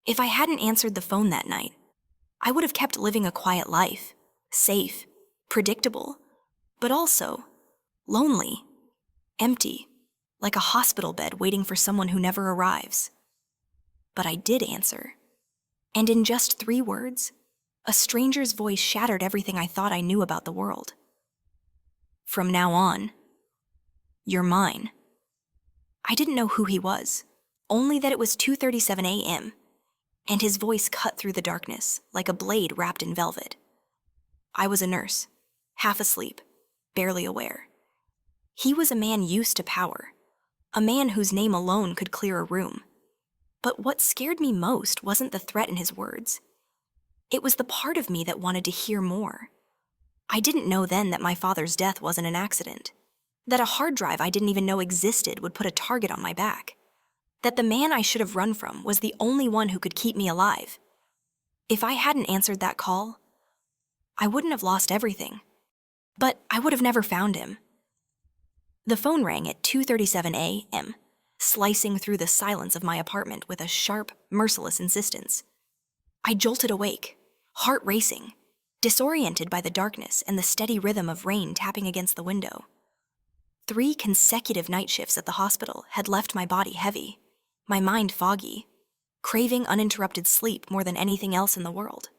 If I hadn't answered the phone that night, I would have kept living a quiet life, safe, predictable, but also lonely, empty, like a hospital bed waiting for someone who never arrives. But I did answer, and in just 3 words, a stranger's voice shattered everything I thought I knew about the world. From now on, you're mine. I didn't know who he was, only that it was 2:37 a.m., and his voice cut through the darkness like a blade wrapped in velvet. I was a nurse, half asleep, barely aware. He was a man used to power, a man whose name alone could clear a room. But what scared me most wasn't the threat in his words. It was the part of me that wanted to hear more. I didn't know then that my father's death wasn't an accident, that a hard drive I didn't even know existed would put a target on my back, that the man I should have run from was the only one who could keep me alive. If I hadn't answered that call, I wouldn't have lost everything, but I would have never found him. The phone rang at 2:37 a.m., slicing through the silence of my apartment with a sharp, merciless insistence. I jolted awake, heart racing, disoriented by the darkness and the steady rhythm of rain tapping against the window. 3 consecutive night shifts at the hospital had left my body heavy, my mind foggy, craving uninterrupted sleep more than anything else in the world.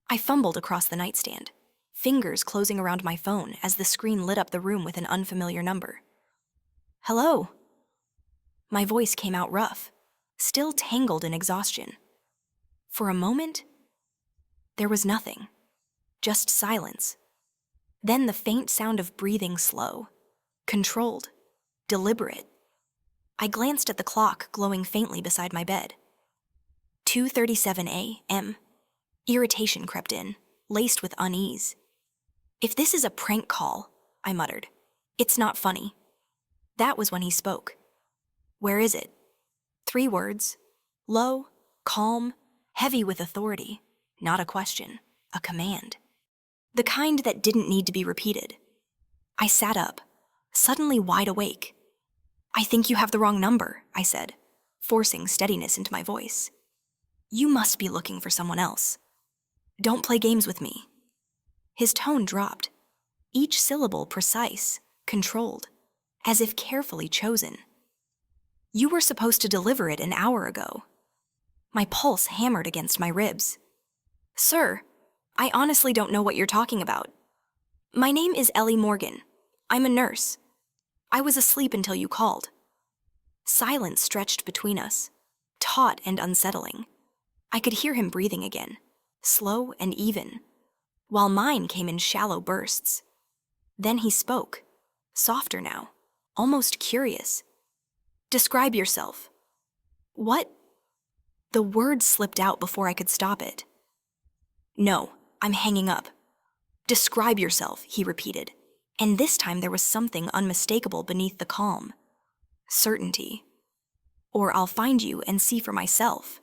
I fumbled across the nightstand, fingers closing around my phone as the screen lit up the room with an unfamiliar number. "Hello?" My voice came out rough, still tangled in exhaustion. For a moment, there was nothing, just silence. Then the faint sound of breathing slow, controlled, deliberate. I glanced at the clock glowing faintly beside my bed. 2:37 a.m. Irritation crept in, laced with unease. "If this is a prank call," I muttered, "it's not funny." That was when he spoke. "Where is it?" 3 words, low, calm, heavy with authority, not a question, a command. The kind that didn't need to be repeated. I sat up, suddenly wide awake. "I think you have the wrong number," I said, forcing steadiness into my voice. "You must be looking for someone else. Don't play games with me." His tone dropped, each syllable precise, controlled, as if carefully chosen. "You were supposed to deliver it an hour ago." My pulse hammered against my ribs. "Sir, I honestly don't know what you're talking about. My name is Ellie Morgan. I'm a nurse. I was asleep until you called." Silence stretched between us, taut and unsettling. I could hear him breathing again, slow and even, while mine came in shallow bursts. Then he spoke, softer now, almost curious. "Describe yourself." "What?" The word slipped out before I could stop it. "No, I'm hanging up." "Describe yourself," he repeated, and this time there was something unmistakable beneath the calm. Certainty. "Or I'll find you and see for myself."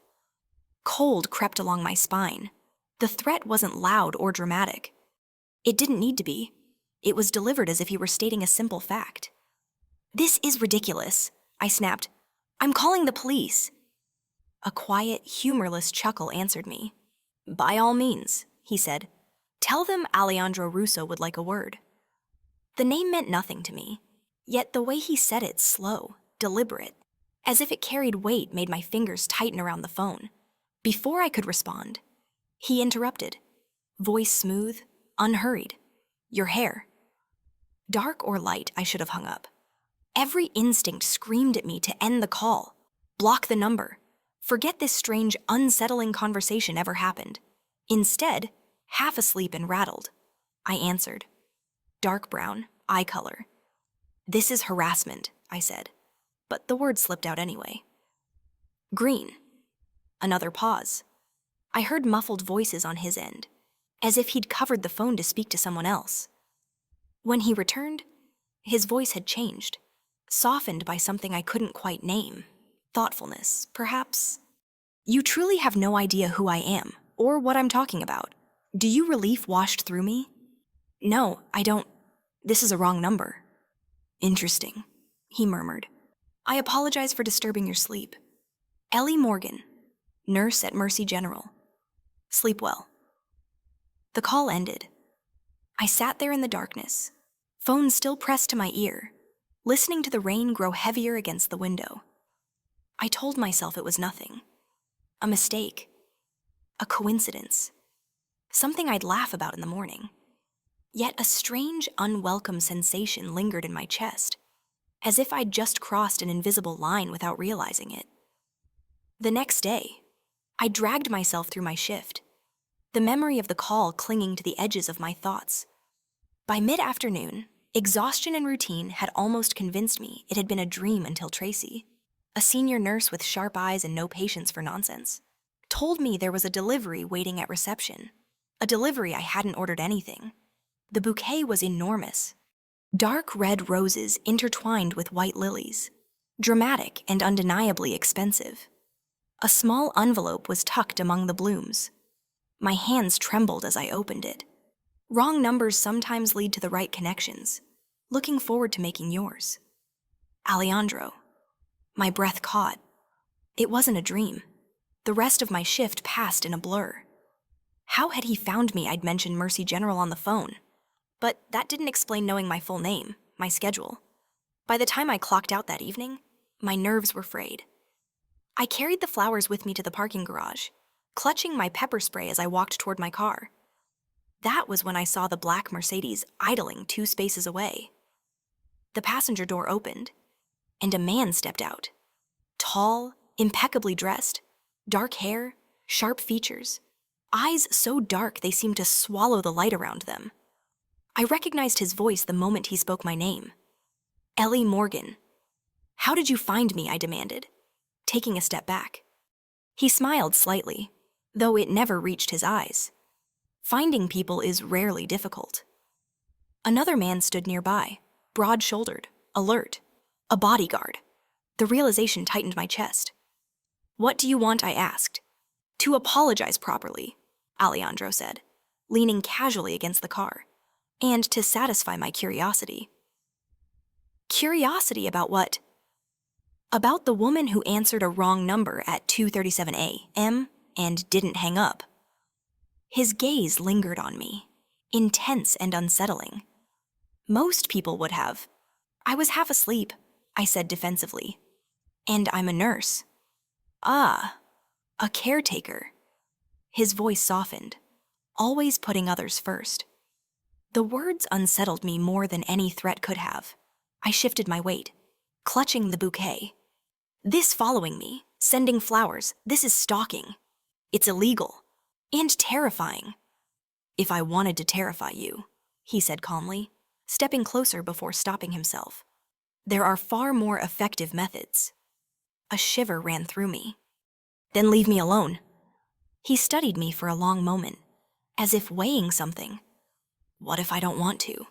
Cold crept along my spine. The threat wasn't loud or dramatic. It didn't need to be. It was delivered as if he were stating a simple fact. "This is ridiculous," I snapped. "I'm calling the police." A quiet, humorless chuckle answered me. "By all means," he said. "Tell them Alejandro Russo would like a word." The name meant nothing to me, yet the way he said it slow, deliberate, as if it carried weight, made my fingers tighten around the phone. Before I could respond, he interrupted, voice smooth, unhurried. "Your hair." Dark or light, I should have hung up. Every instinct screamed at me to end the call, block the number, forget this strange, unsettling conversation ever happened. Instead, half asleep and rattled, I answered. Dark brown, eye color. "This is harassment," I said, but the word slipped out anyway. "Green." Another pause. I heard muffled voices on his end, as if he'd covered the phone to speak to someone else. When he returned, his voice had changed, softened by something I couldn't quite name. Thoughtfulness, perhaps. "You truly have no idea who I am, or what I'm talking about. Do you relief washed through me?" "No, I don't. This is a wrong number." "Interesting," he murmured. "I apologize for disturbing your sleep. Ellie Morgan. Nurse at Mercy General. Sleep well. The call ended. I sat there in the darkness, phone still pressed to my ear, listening to the rain grow heavier against the window. I told myself it was nothing. A mistake. A coincidence. Something I'd laugh about in the morning. Yet a strange, unwelcome sensation lingered in my chest, as if I'd just crossed an invisible line without realizing it. The next day, I dragged myself through my shift, the memory of the call clinging to the edges of my thoughts. By mid-afternoon, exhaustion and routine had almost convinced me it had been a dream until Tracy, a senior nurse with sharp eyes and no patience for nonsense, told me there was a delivery waiting at reception. A delivery I hadn't ordered anything. The bouquet was enormous. Dark red roses intertwined with white lilies. Dramatic and undeniably expensive. A small envelope was tucked among the blooms. My hands trembled as I opened it. Wrong numbers sometimes lead to the right connections. Looking forward to making yours. Alejandro. My breath caught. It wasn't a dream. The rest of my shift passed in a blur. How had he found me? I'd mentioned Mercy General on the phone. But that didn't explain knowing my full name, my schedule. By the time I clocked out that evening, my nerves were frayed. I carried the flowers with me to the parking garage, clutching my pepper spray as I walked toward my car. That was when I saw the black Mercedes idling 2 spaces away. The passenger door opened, and a man stepped out. Tall, impeccably dressed, dark hair, sharp features, eyes so dark they seemed to swallow the light around them. I recognized his voice the moment he spoke my name. Ellie Morgan. How did you find me? I demanded, taking a step back. He smiled slightly, though it never reached his eyes. Finding people is rarely difficult. Another man stood nearby, broad-shouldered, alert, a bodyguard. The realization tightened my chest. What do you want? I asked. To apologize properly, Alejandro said, leaning casually against the car, and to satisfy my curiosity. Curiosity about what? About the woman who answered a wrong number at 2:37 a.m. and didn't hang up. His gaze lingered on me, intense and unsettling. Most people would have. I was half asleep, I said defensively. And I'm a nurse. Ah, a caretaker. His voice softened, always putting others first. The words unsettled me more than any threat could have. I shifted my weight, clutching the bouquet. This following me, sending flowers, this is stalking. It's illegal. And terrifying. If I wanted to terrify you, he said calmly, stepping closer before stopping himself. There are far more effective methods. A shiver ran through me. Then leave me alone. He studied me for a long moment, as if weighing something. What if I don't want to?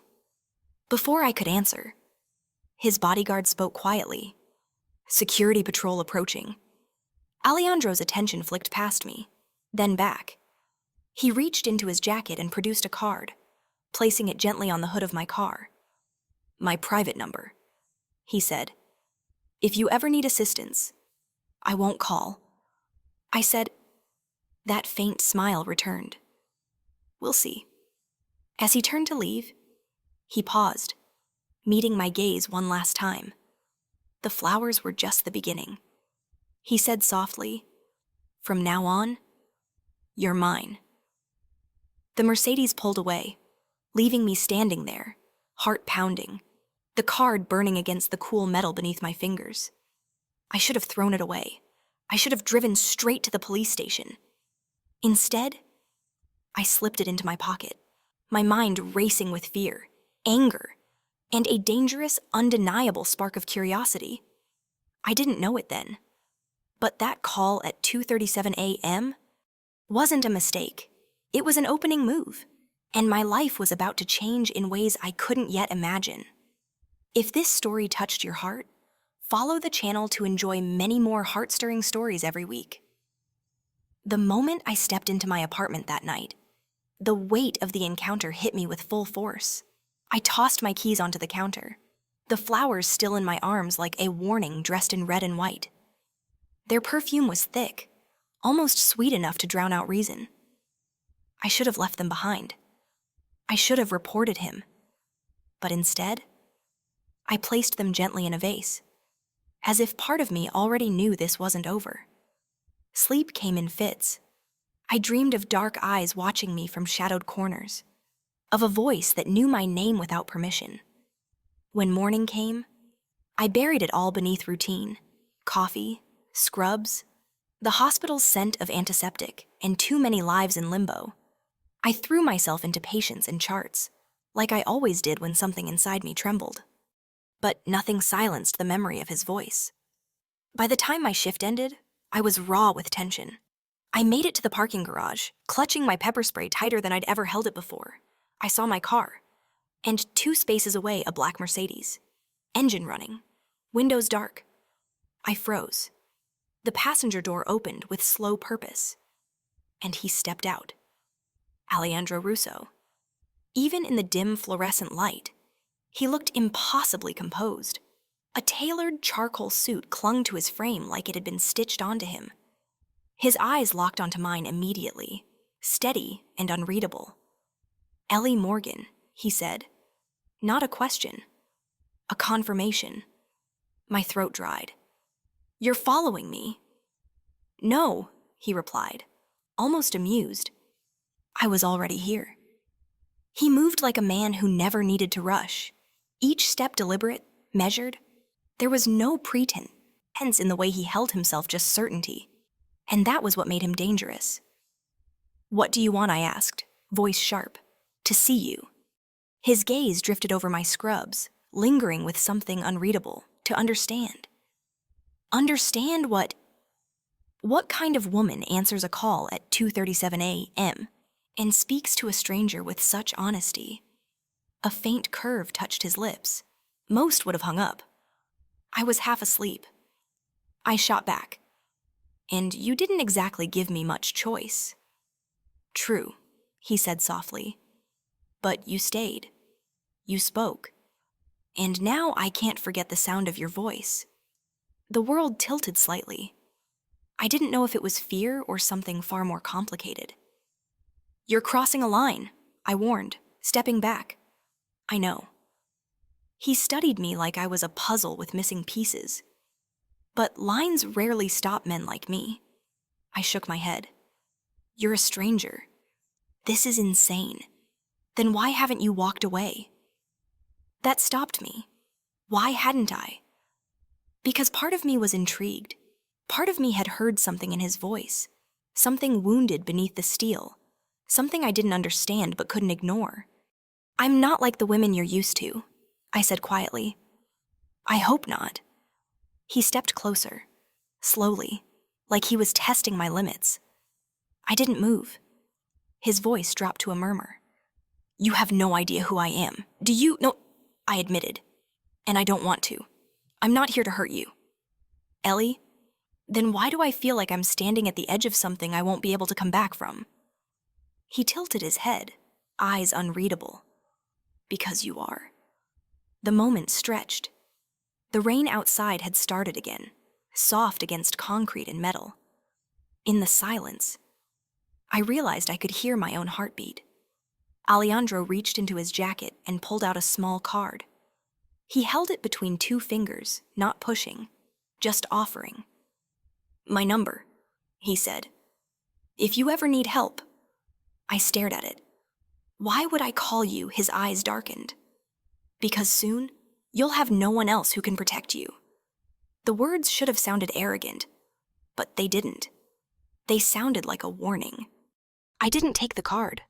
Before I could answer, his bodyguard spoke quietly. Security patrol approaching. Alejandro's attention flicked past me, then back. He reached into his jacket and produced a card, placing it gently on the hood of my car. My private number, he said. If you ever need assistance, I won't call. I said. That faint smile returned. We'll see. As he turned to leave, he paused, meeting my gaze one last time. The flowers were just the beginning. He said softly, from now on, you're mine. The Mercedes pulled away, leaving me standing there, heart pounding, the card burning against the cool metal beneath my fingers. I should have thrown it away. I should have driven straight to the police station. Instead, I slipped it into my pocket, my mind racing with fear, anger, and a dangerous, undeniable spark of curiosity. I didn't know it then, but that call at 2:37 a.m. wasn't a mistake. It was an opening move, and my life was about to change in ways I couldn't yet imagine. If this story touched your heart, follow the channel to enjoy many more heart-stirring stories every week. The moment I stepped into my apartment that night, the weight of the encounter hit me with full force. I tossed my keys onto the counter, the flowers still in my arms like a warning dressed in red and white. Their perfume was thick, almost sweet enough to drown out reason. I should have left them behind. I should have reported him. But instead, I placed them gently in a vase, as if part of me already knew this wasn't over. Sleep came in fits. I dreamed of dark eyes watching me from shadowed corners, of a voice that knew my name without permission. When morning came, I buried it all beneath routine: coffee, scrubs, the hospital's scent of antiseptic, and too many lives in limbo. I threw myself into patience and charts, like I always did when something inside me trembled. But nothing silenced the memory of his voice. By the time my shift ended, I was raw with tension. I made it to the parking garage, clutching my pepper spray tighter than I'd ever held it before. I saw my car, and 2 spaces away a black Mercedes. Engine running, windows dark. I froze. The passenger door opened with slow purpose, and he stepped out. Alejandro Russo. Even in the dim fluorescent light, he looked impossibly composed. A tailored charcoal suit clung to his frame like it had been stitched onto him. His eyes locked onto mine immediately, steady and unreadable. "Ellie Morgan," he said. Not a question, a confirmation. My throat dried. "You're following me?" "No," he replied, almost amused. I was already here. He moved like a man who never needed to rush, each step deliberate, measured. There was no pretense in the way he held himself, just certainty. And that was what made him dangerous. "What do you want?" I asked, voice sharp. "To see you." His gaze drifted over my scrubs, lingering with something unreadable. To understand. Understand what? What kind of woman answers a call at 2:37 a.m. and speaks to a stranger with such honesty? A faint curve touched his lips. Most would have hung up. I was half asleep. I shot back. "And you didn't exactly give me much choice." "True," he said softly. "But you stayed. You spoke. And now I can't forget the sound of your voice." The world tilted slightly. I didn't know if it was fear or something far more complicated. "You're crossing a line," I warned, stepping back. "I know." He studied me like I was a puzzle with missing pieces. But lines rarely stop men like me. I shook my head. "You're a stranger. This is insane. Then why haven't you walked away?" That stopped me. Why hadn't I? Because part of me was intrigued. Part of me had heard something in his voice, something wounded beneath the steel, something I didn't understand but couldn't ignore. "I'm not like the women you're used to," I said quietly. "I hope not." He stepped closer, slowly, like he was testing my limits. I didn't move. His voice dropped to a murmur. "You have no idea who I am. Do you?" "No," I admitted. "And I don't want to. I'm not here to hurt you." "Ellie? Then why do I feel like I'm standing at the edge of something I won't be able to come back from?" He tilted his head, eyes unreadable. "Because you are." The moment stretched. The rain outside had started again, soft against concrete and metal. In the silence, I realized I could hear my own heartbeat. Alejandro reached into his jacket and pulled out a small card. He held it between 2 fingers, not pushing, just offering. "My number," he said. "If you ever need help." I stared at it. "Why would I call you?" His eyes darkened. "Because soon, you'll have no one else who can protect you." The words should have sounded arrogant, but they didn't. They sounded like a warning. I didn't take the card.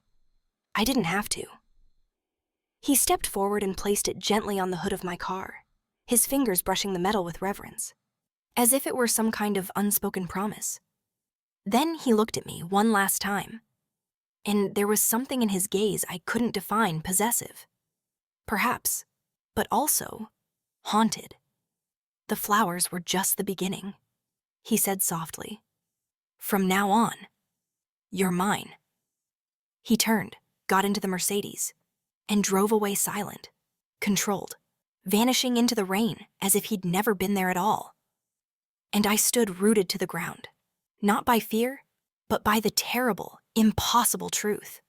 I didn't have to. He stepped forward and placed it gently on the hood of my car, his fingers brushing the metal with reverence, as if it were some kind of unspoken promise. Then he looked at me one last time, and there was something in his gaze I couldn't define. Possessive, perhaps, but also haunted. "The flowers were just the beginning," he said softly. "From now on, you're mine." He turned, got into the Mercedes, and drove away silent, controlled, vanishing into the rain as if he'd never been there at all. And I stood rooted to the ground, Not by fear, but by the terrible, impossible truth.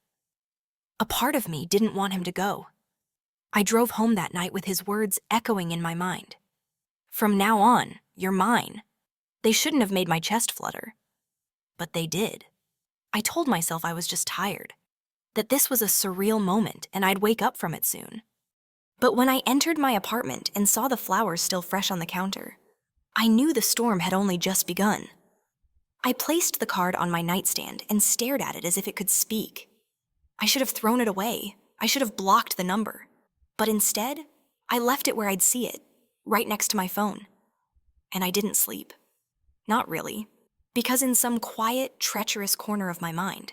A part of me didn't want him to go. I drove home that night with his words echoing in my mind. From now on, you're mine. They shouldn't have made my chest flutter. But they did. I told myself I was just tired, that this was a surreal moment and I'd wake up from it soon. But when I entered my apartment and saw the flowers still fresh on the counter, I knew the storm had only just begun. I placed the card on my nightstand and stared at it as if it could speak. I should have thrown it away. I should have blocked the number. But instead, I left it where I'd see it, right next to my phone. And I didn't sleep. Not really, because in some quiet, treacherous corner of my mind,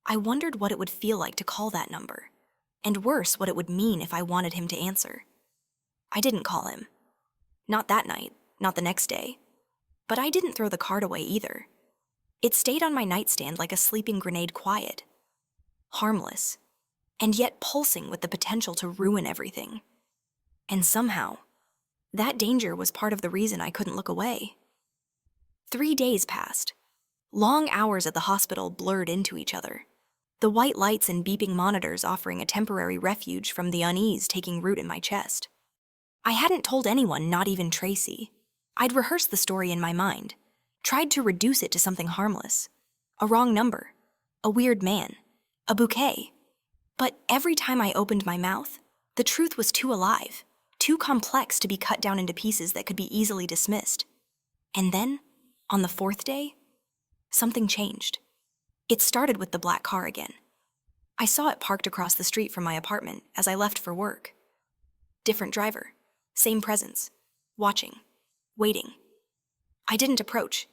I wondered what it would feel like to call that number, and worse, what it would mean if I wanted him to answer. I didn't call him. Not that night, not the next day. But I didn't throw the card away either. It stayed on my nightstand like a sleeping grenade, quiet, harmless, and yet pulsing with the potential to ruin everything. And somehow, that danger was part of the reason I couldn't look away. 3 days passed. Long hours at the hospital blurred into each other, the white lights and beeping monitors offering a temporary refuge from the unease taking root in my chest. I hadn't told anyone, not even Tracy. I'd rehearsed the story in my mind, tried to reduce it to something harmless. A wrong number, a weird man, a bouquet. But every time I opened my mouth, the truth was too alive, too complex to be cut down into pieces that could be easily dismissed. And then, on the 4th day, something changed. It started with the black car again. I saw it parked across the street from my apartment as I left for work. Different driver, same presence, watching, waiting. I didn't approach.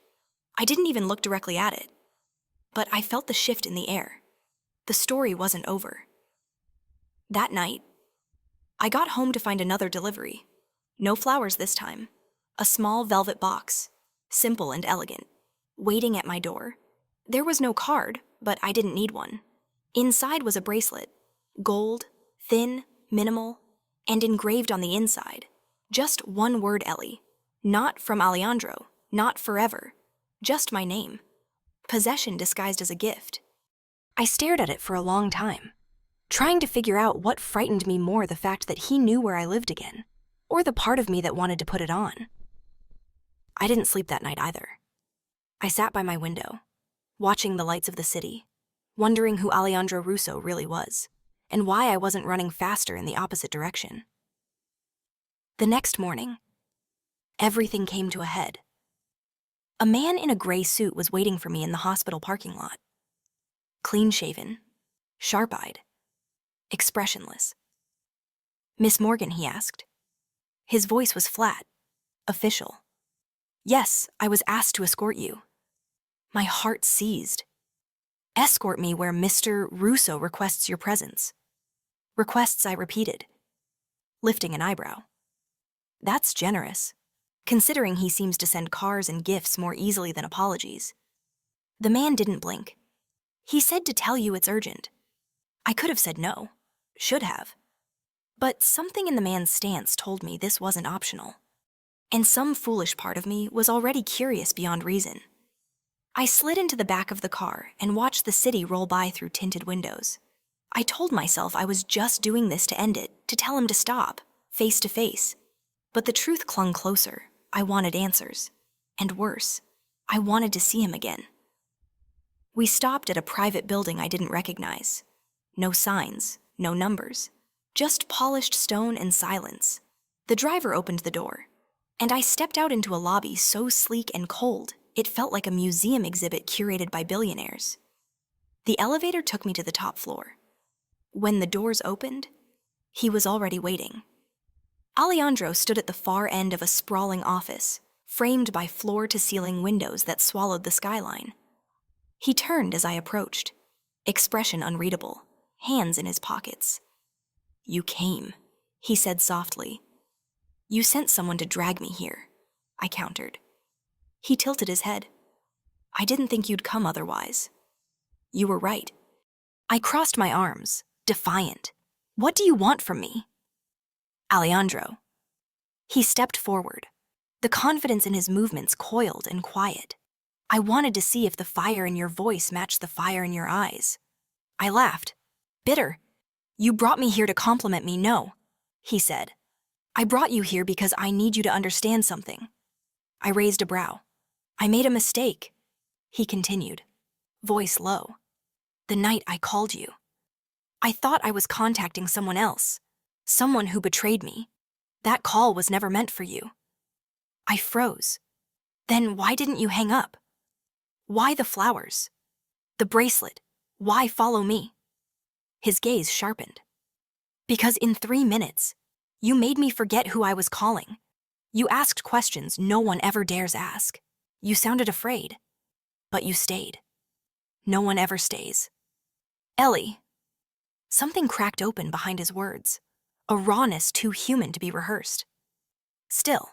I didn't even look directly at it. But I felt the shift in the air. The story wasn't over. That night, I got home to find another delivery. No flowers this time. A small velvet box, simple and elegant, waiting at my door. There was no card, but I didn't need one. Inside was a bracelet, gold, thin, minimal, and engraved on the inside. Just one word, Ellie. Not from Alejandro, not forever. Just my name. Possession disguised as a gift. I stared at it for a long time, trying to figure out what frightened me more, the fact that he knew where I lived again, or the part of me that wanted to put it on. I didn't sleep that night either. I sat by my window, watching the lights of the city, wondering who Alejandro Russo really was, and why I wasn't running faster in the opposite direction. The next morning, everything came to a head. A man in a gray suit was waiting for me in the hospital parking lot. Clean-shaven, sharp-eyed, expressionless. "Miss Morgan," he asked. His voice was flat, official. "Yes, I was asked to escort you." My heart seized. "Escort me where Mr. Russo requests your presence." "Requests," I repeated, lifting an eyebrow. That's generous, considering he seems to send cars and gifts more easily than apologies. The man didn't blink. "He said to tell you it's urgent." I could have said no, should have. But something in the man's stance told me this wasn't optional. And some foolish part of me was already curious beyond reason. I slid into the back of the car and watched the city roll by through tinted windows. I told myself I was just doing this to end it, to tell him to stop, face to face. But the truth clung closer. I wanted answers. And worse, I wanted to see him again. We stopped at a private building I didn't recognize. No signs, no numbers, just polished stone and silence. The driver opened the door, and I stepped out into a lobby so sleek and cold, it felt like a museum exhibit curated by billionaires. The elevator took me to the top floor. When the doors opened, he was already waiting. Alejandro stood at the far end of a sprawling office, framed by floor-to-ceiling windows that swallowed the skyline. He turned as I approached, expression unreadable, hands in his pockets. "You came," he said softly. "You sent someone to drag me here," I countered. He tilted his head. "I didn't think you'd come otherwise." "You were right." I crossed my arms, defiant. "What do you want from me?" "Alejandro." He stepped forward, the confidence in his movements coiled and quiet. I wanted to see if the fire in your voice matched the fire in your eyes. I laughed. Bitter. You brought me here to compliment me, no, he said. I brought you here because I need you to understand something. I raised a brow. I made a mistake, he continued, voice low. The night I called you. I thought I was contacting someone else, someone who betrayed me. That call was never meant for you. I froze. Then why didn't you hang up? Why the flowers? The bracelet? Why follow me? His gaze sharpened. Because in 3 minutes, you made me forget who I was calling. You asked questions no one ever dares ask. You sounded afraid, but you stayed. No one ever stays. Ellie. Something cracked open behind his words, a rawness too human to be rehearsed. Still,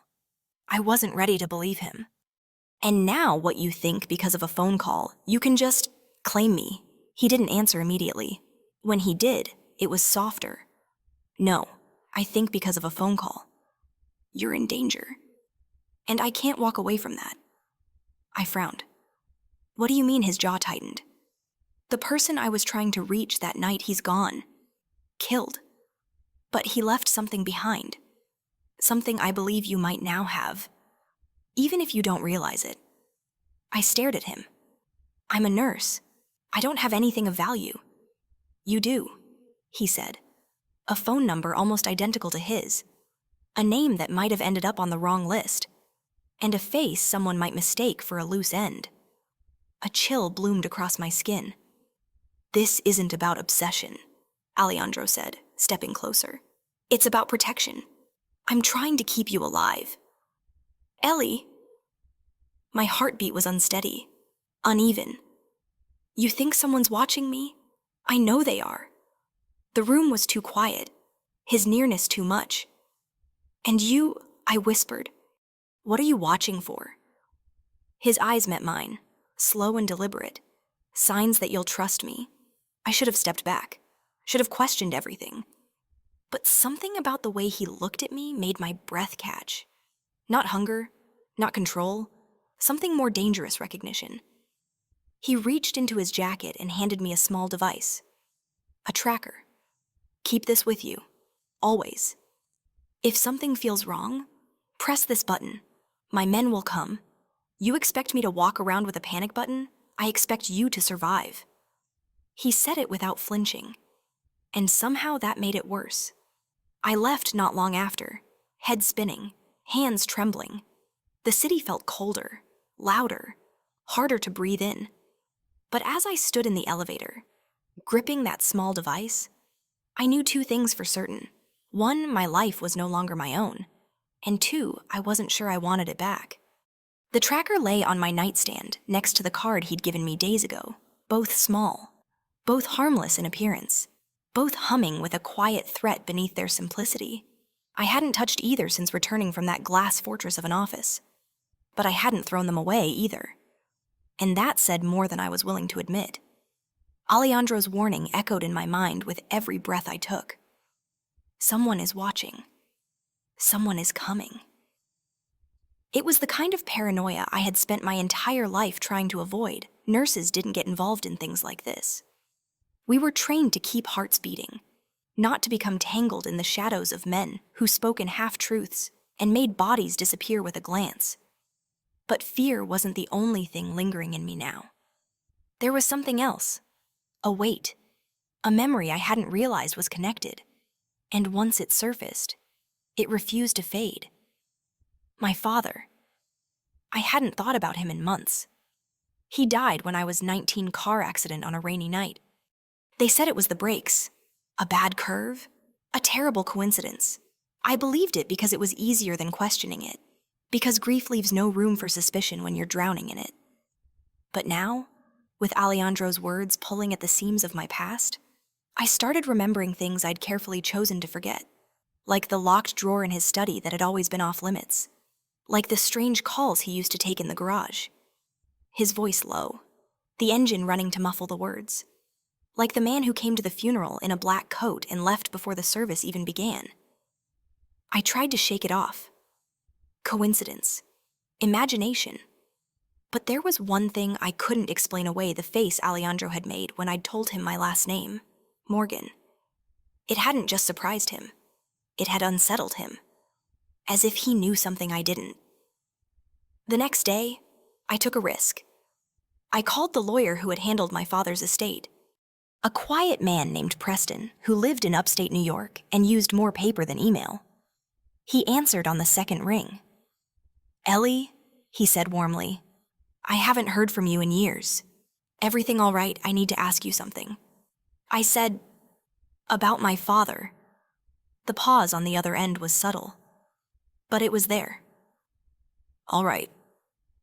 I wasn't ready to believe him. And now what you think because of a phone call, you can just claim me. He didn't answer immediately. When he did, it was softer. No, I think because of a phone call. You're in danger. And I can't walk away from that. I frowned. What do you mean? His jaw tightened. The person I was trying to reach that night, he's gone. Killed. But he left something behind. Something I believe you might now have. Even if you don't realize it. I stared at him. I'm a nurse. I don't have anything of value. You do, he said. A phone number almost identical to his. A name that might have ended up on the wrong list. And a face someone might mistake for a loose end. A chill bloomed across my skin. This isn't about obsession, Alejandro said, stepping closer. It's about protection. I'm trying to keep you alive. Ellie. My heartbeat was unsteady, uneven. You think someone's watching me? I know they are. The room was too quiet, his nearness too much. And you, I whispered, what are you watching for? His eyes met mine, slow and deliberate, signs that you'll trust me. I should have stepped back, should have questioned everything. But something about the way he looked at me made my breath catch. Not hunger, not control, something more dangerous recognition. He reached into his jacket and handed me a small device. A tracker. Keep this with you, always. If something feels wrong, press this button. My men will come. You expect me to walk around with a panic button? I expect you to survive. He said it without flinching, and somehow that made it worse. I left not long after, head spinning, hands trembling. The city felt colder, louder, harder to breathe in. But as I stood in the elevator, gripping that small device, I knew 2 things for certain. 1, my life was no longer my own, and 2, I wasn't sure I wanted it back. The tracker lay on my nightstand next to the card he'd given me days ago, both small, both harmless in appearance, both humming with a quiet threat beneath their simplicity. I hadn't touched either since returning from that glass fortress of an office, but I hadn't thrown them away either. And that said more than I was willing to admit. Alejandro's warning echoed in my mind with every breath I took. Someone is watching. Someone is coming. It was the kind of paranoia I had spent my entire life trying to avoid. Nurses didn't get involved in things like this. We were trained to keep hearts beating, not to become tangled in the shadows of men who spoke in half-truths and made bodies disappear with a glance. But fear wasn't the only thing lingering in me now. There was something else, a weight, a memory I hadn't realized was connected, and once it surfaced, it refused to fade. My father. I hadn't thought about him in months. He died when I was 19, car accident on a rainy night. They said it was the brakes, a bad curve, a terrible coincidence. I believed it because it was easier than questioning it, because grief leaves no room for suspicion when you're drowning in it. But now, with Alejandro's words pulling at the seams of my past, I started remembering things I'd carefully chosen to forget, like the locked drawer in his study that had always been off limits, like the strange calls he used to take in the garage. His voice low, the engine running to muffle the words, like the man who came to the funeral in a black coat and left before the service even began. I tried to shake it off. Coincidence. Imagination. But there was one thing I couldn't explain away the face Alejandro had made when I'd told him my last name, Morgan. It hadn't just surprised him. It had unsettled him, as if he knew something I didn't. The next day, I took a risk. I called the lawyer who had handled my father's estate. A quiet man named Preston who lived in upstate New York and used more paper than email. He answered on the second ring. "Ellie," he said warmly, "I haven't heard from you in years. Everything all right? I need to ask you something." I said, "About my father." The pause on the other end was subtle, but it was there. "All right,"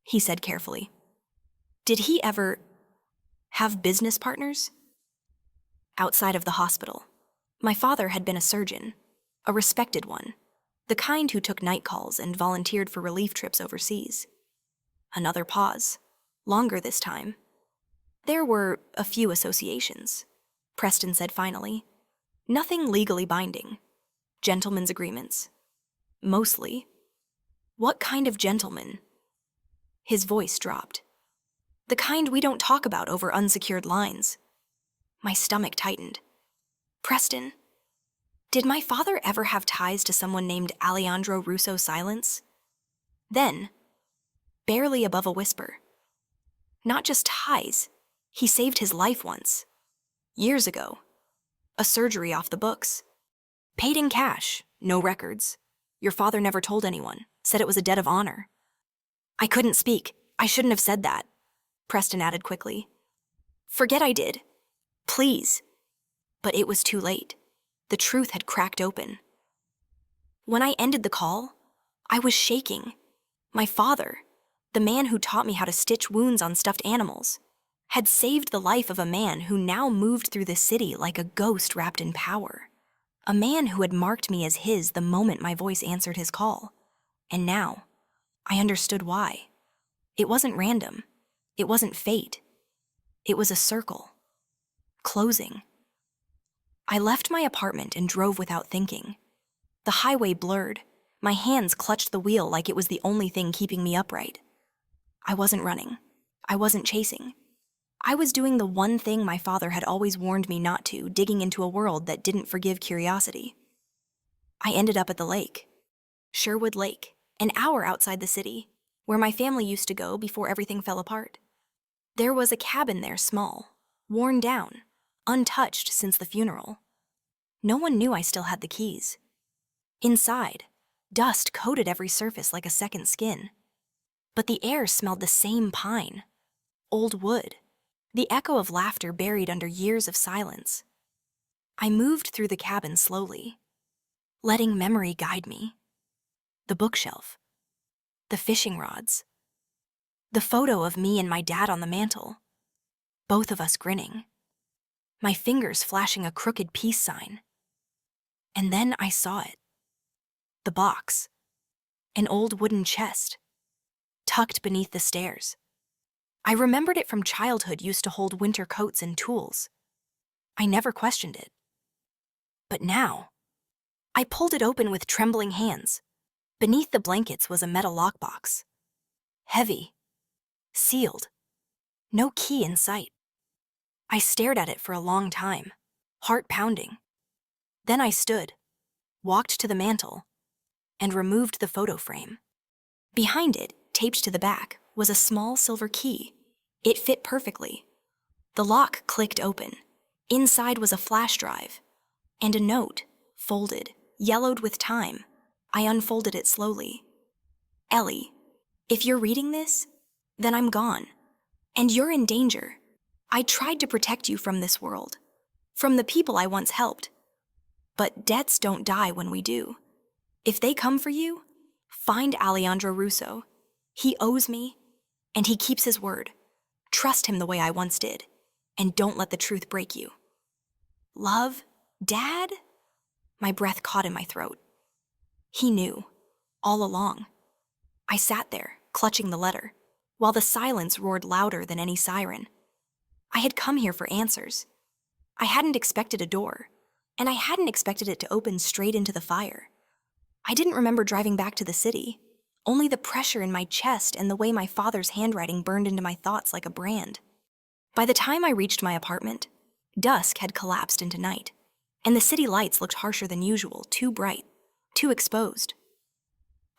he said carefully. "Did he ever have business partners?" Outside of the hospital, my father had been a surgeon, a respected one, the kind who took night calls and volunteered for relief trips overseas. Another pause, longer this time. "There were a few associations," Preston said finally. "Nothing legally binding. Gentlemen's agreements. Mostly." "What kind of gentlemen?" His voice dropped. "The kind we don't talk about over unsecured lines." My stomach tightened. "Preston, did my father ever have ties to someone named Alejandro Russo Silence?" Then, barely above a whisper, "Not just ties, he saved his life once. Years ago. A surgery off the books. Paid in cash, no records. Your father never told anyone, said it was a debt of honor." I couldn't speak. "I shouldn't have said that," Preston added quickly. "Forget I did. Please." But it was too late. The truth had cracked open. When I ended the call, I was shaking. My father, the man who taught me how to stitch wounds on stuffed animals, had saved the life of a man who now moved through the city like a ghost wrapped in power. A man who had marked me as his the moment my voice answered his call. And now, I understood why. It wasn't random. It wasn't fate. It was a circle. Closing. I left my apartment and drove without thinking. The highway blurred. My hands clutched the wheel like it was the only thing keeping me upright. I wasn't running. I wasn't chasing. I was doing the one thing my father had always warned me not to, digging into a world that didn't forgive curiosity. I ended up at the lake. Sherwood Lake, an hour outside the city, where my family used to go before everything fell apart. There was a cabin there, small, worn down, untouched since the funeral. No one knew I still had the keys. Inside, dust coated every surface like a second skin. But the air smelled the same pine, old wood, the echo of laughter buried under years of silence. I moved through the cabin slowly, letting memory guide me. The bookshelf, the fishing rods, the photo of me and my dad on the mantel, both of us grinning, my fingers flashing a crooked peace sign. And then I saw it. The box, an old wooden chest, tucked beneath the stairs. I remembered it from childhood, used to hold winter coats and tools. I never questioned it. But now, I pulled it open with trembling hands. Beneath the blankets was a metal lockbox. Heavy, sealed, no key in sight. I stared at it for a long time, heart pounding. Then I stood, walked to the mantel, and removed the photo frame. Behind it, taped to the back, was a small silver key. It fit perfectly. The lock clicked open. Inside was a flash drive, and a note, folded, yellowed with time. I unfolded it slowly. "Ellie, if you're reading this, then I'm gone. And you're in danger. I tried to protect you from this world, from the people I once helped. But debts don't die when we do. If they come for you, find Alejandro Russo. He owes me, and he keeps his word. Trust him the way I once did, and don't let the truth break you. Love, Dad?" My breath caught in my throat. He knew, all along. I sat there, clutching the letter, while the silence roared louder than any siren. I had come here for answers. I hadn't expected a door, and I hadn't expected it to open straight into the fire. I didn't remember driving back to the city. only the pressure in my chest and the way my father's handwriting burned into my thoughts like a brand. By the time I reached my apartment, dusk had collapsed into night, and the city lights looked harsher than usual, too bright, too exposed.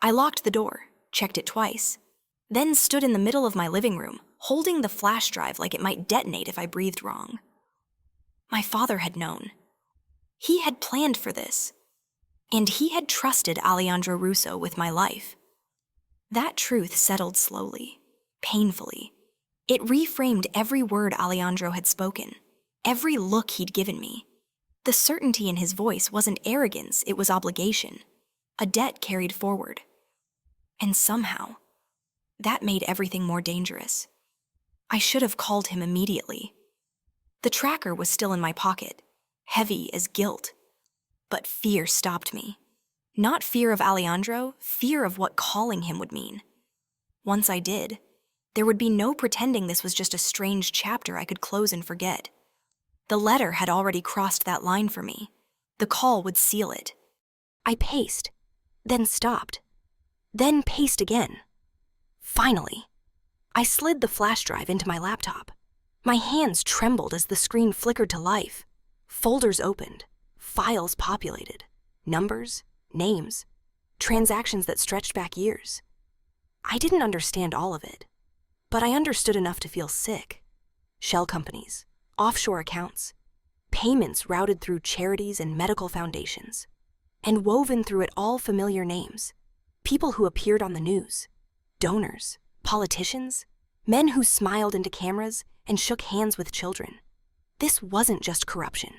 I locked the door, checked it twice, then stood in the middle of my living room, holding the flash drive like it might detonate if I breathed wrong. My father had known. He had planned for this, and he had trusted Alejandro Russo with my life. That truth settled slowly, painfully. It reframed every word Alejandro had spoken, every look he'd given me. The certainty in his voice wasn't arrogance, it was obligation, a debt carried forward. And somehow, that made everything more dangerous. I should have called him immediately. The tracker was still in my pocket, heavy as guilt. But fear stopped me. Not fear of Alejandro, fear of what calling him would mean. Once I did, there would be no pretending this was just a strange chapter I could close and forget. The letter had already crossed that line for me. The call would seal it. I paced, then stopped, then paced again. Finally, I slid the flash drive into my laptop. My hands trembled as the screen flickered to life. Folders opened, files populated, numbers, names, transactions that stretched back years. I didn't understand all of it, but I understood enough to feel sick. Shell companies, offshore accounts, payments routed through charities and medical foundations, and woven through it all familiar names, people who appeared on the news, donors, politicians, men who smiled into cameras and shook hands with children. This wasn't just corruption.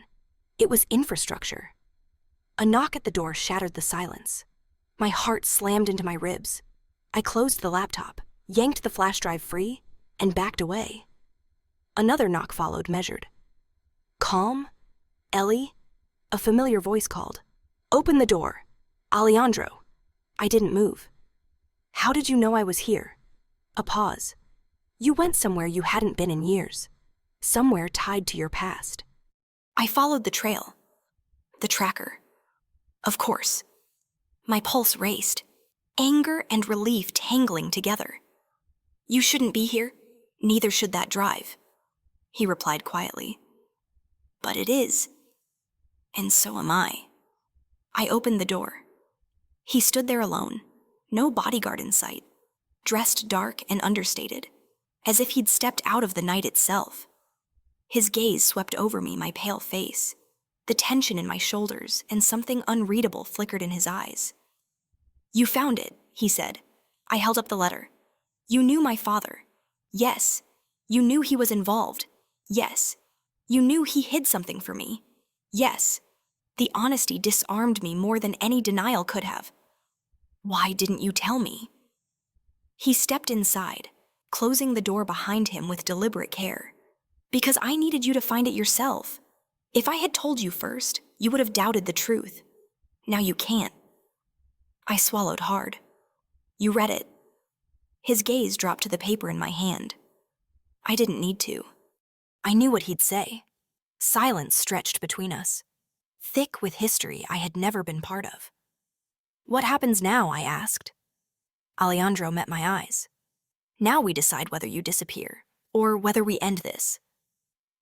It was infrastructure. A knock at the door shattered the silence. My heart slammed into my ribs. I closed the laptop, yanked the flash drive free, and backed away. Another knock followed, measured. Calm? Ellie? A familiar voice called. Open the door. Alejandro. I didn't move. How did you know I was here? A pause. You went somewhere you hadn't been in years. Somewhere tied to your past. I followed the trail. The tracker. Of course. My pulse raced. Anger and relief tangling together. You shouldn't be here. Neither should that drive, he replied quietly. But it is. And so am I. I opened the door. He stood there alone, no bodyguard in sight, dressed dark and understated, as if he'd stepped out of the night itself. His gaze swept over me, my pale face, the tension in my shoulders, and something unreadable flickered in his eyes. You found it, he said. I held up the letter. You knew my father. Yes. You knew he was involved. Yes. You knew he hid something from me. Yes. The honesty disarmed me more than any denial could have. Why didn't you tell me? He stepped inside, closing the door behind him with deliberate care. Because I needed you to find it yourself. If I had told you first, you would have doubted the truth. Now you can't. I swallowed hard. You read it. His gaze dropped to the paper in my hand. I didn't need to. I knew what he'd say. Silence stretched between us, thick with history I had never been part of. What happens now? I asked. Alejandro met my eyes. Now we decide whether you disappear, or whether we end this.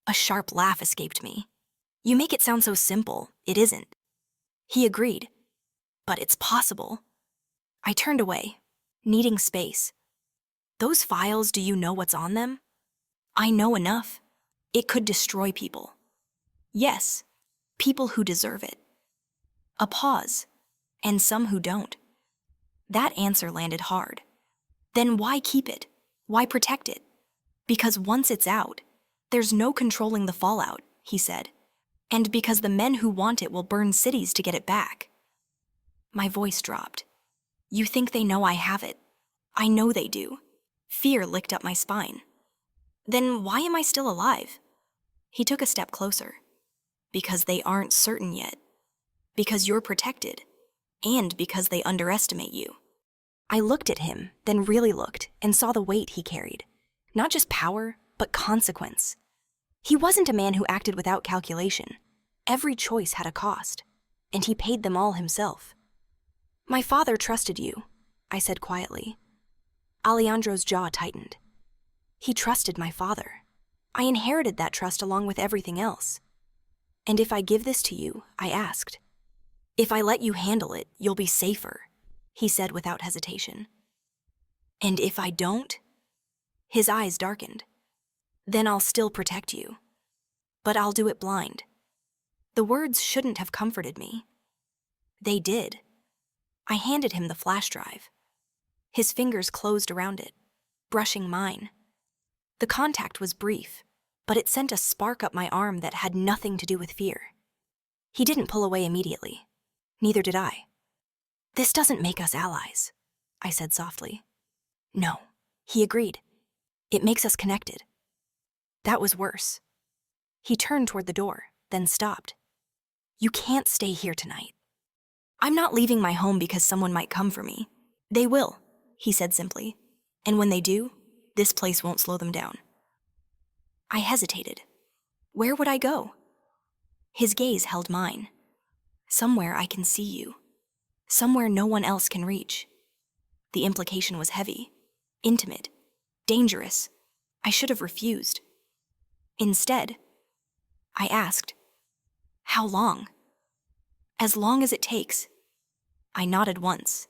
A sharp laugh escaped me. You make it sound so simple. It isn't. He agreed. But it's possible. I turned away, needing space. Those files, do you know what's on them? I know enough. It could destroy people. Yes, people who deserve it. A pause, and some who don't. That answer landed hard. Then why keep it? Why protect it? Because once it's out, there's no controlling the fallout, he said. And because the men who want it will burn cities to get it back. My voice dropped. You think they know I have it? I know they do. Fear licked up my spine. Then why am I still alive? He took a step closer. Because they aren't certain yet. Because you're protected. And because they underestimate you. I looked at him, then really looked, and saw the weight he carried. Not just power, but consequence. He wasn't a man who acted without calculation. Every choice had a cost, and he paid them all himself. My father trusted you. I said quietly. Alejandro's jaw tightened. He trusted my father. I inherited that trust along with everything else. And if I give this to you, I asked. If I let you handle it, you'll be safer, he said without hesitation. And if I don't? His eyes darkened. Then I'll still protect you. But I'll do it blind. The words shouldn't have comforted me. They did. I handed him the flash drive. His fingers closed around it, brushing mine. The contact was brief, but it sent a spark up my arm that had nothing to do with fear. He didn't pull away immediately. Neither did I. This doesn't make us allies, I said softly. No, he agreed. It makes us connected. That was worse. He turned toward the door, then stopped. You can't stay here tonight. I'm not leaving my home because someone might come for me. They will, he said simply. And when they do, this place won't slow them down. I hesitated. Where would I go? His gaze held mine. Somewhere I can see you. Somewhere no one else can reach. The implication was heavy, intimate, dangerous. I should have refused. Instead, I asked, how long? As long as it takes. I nodded once.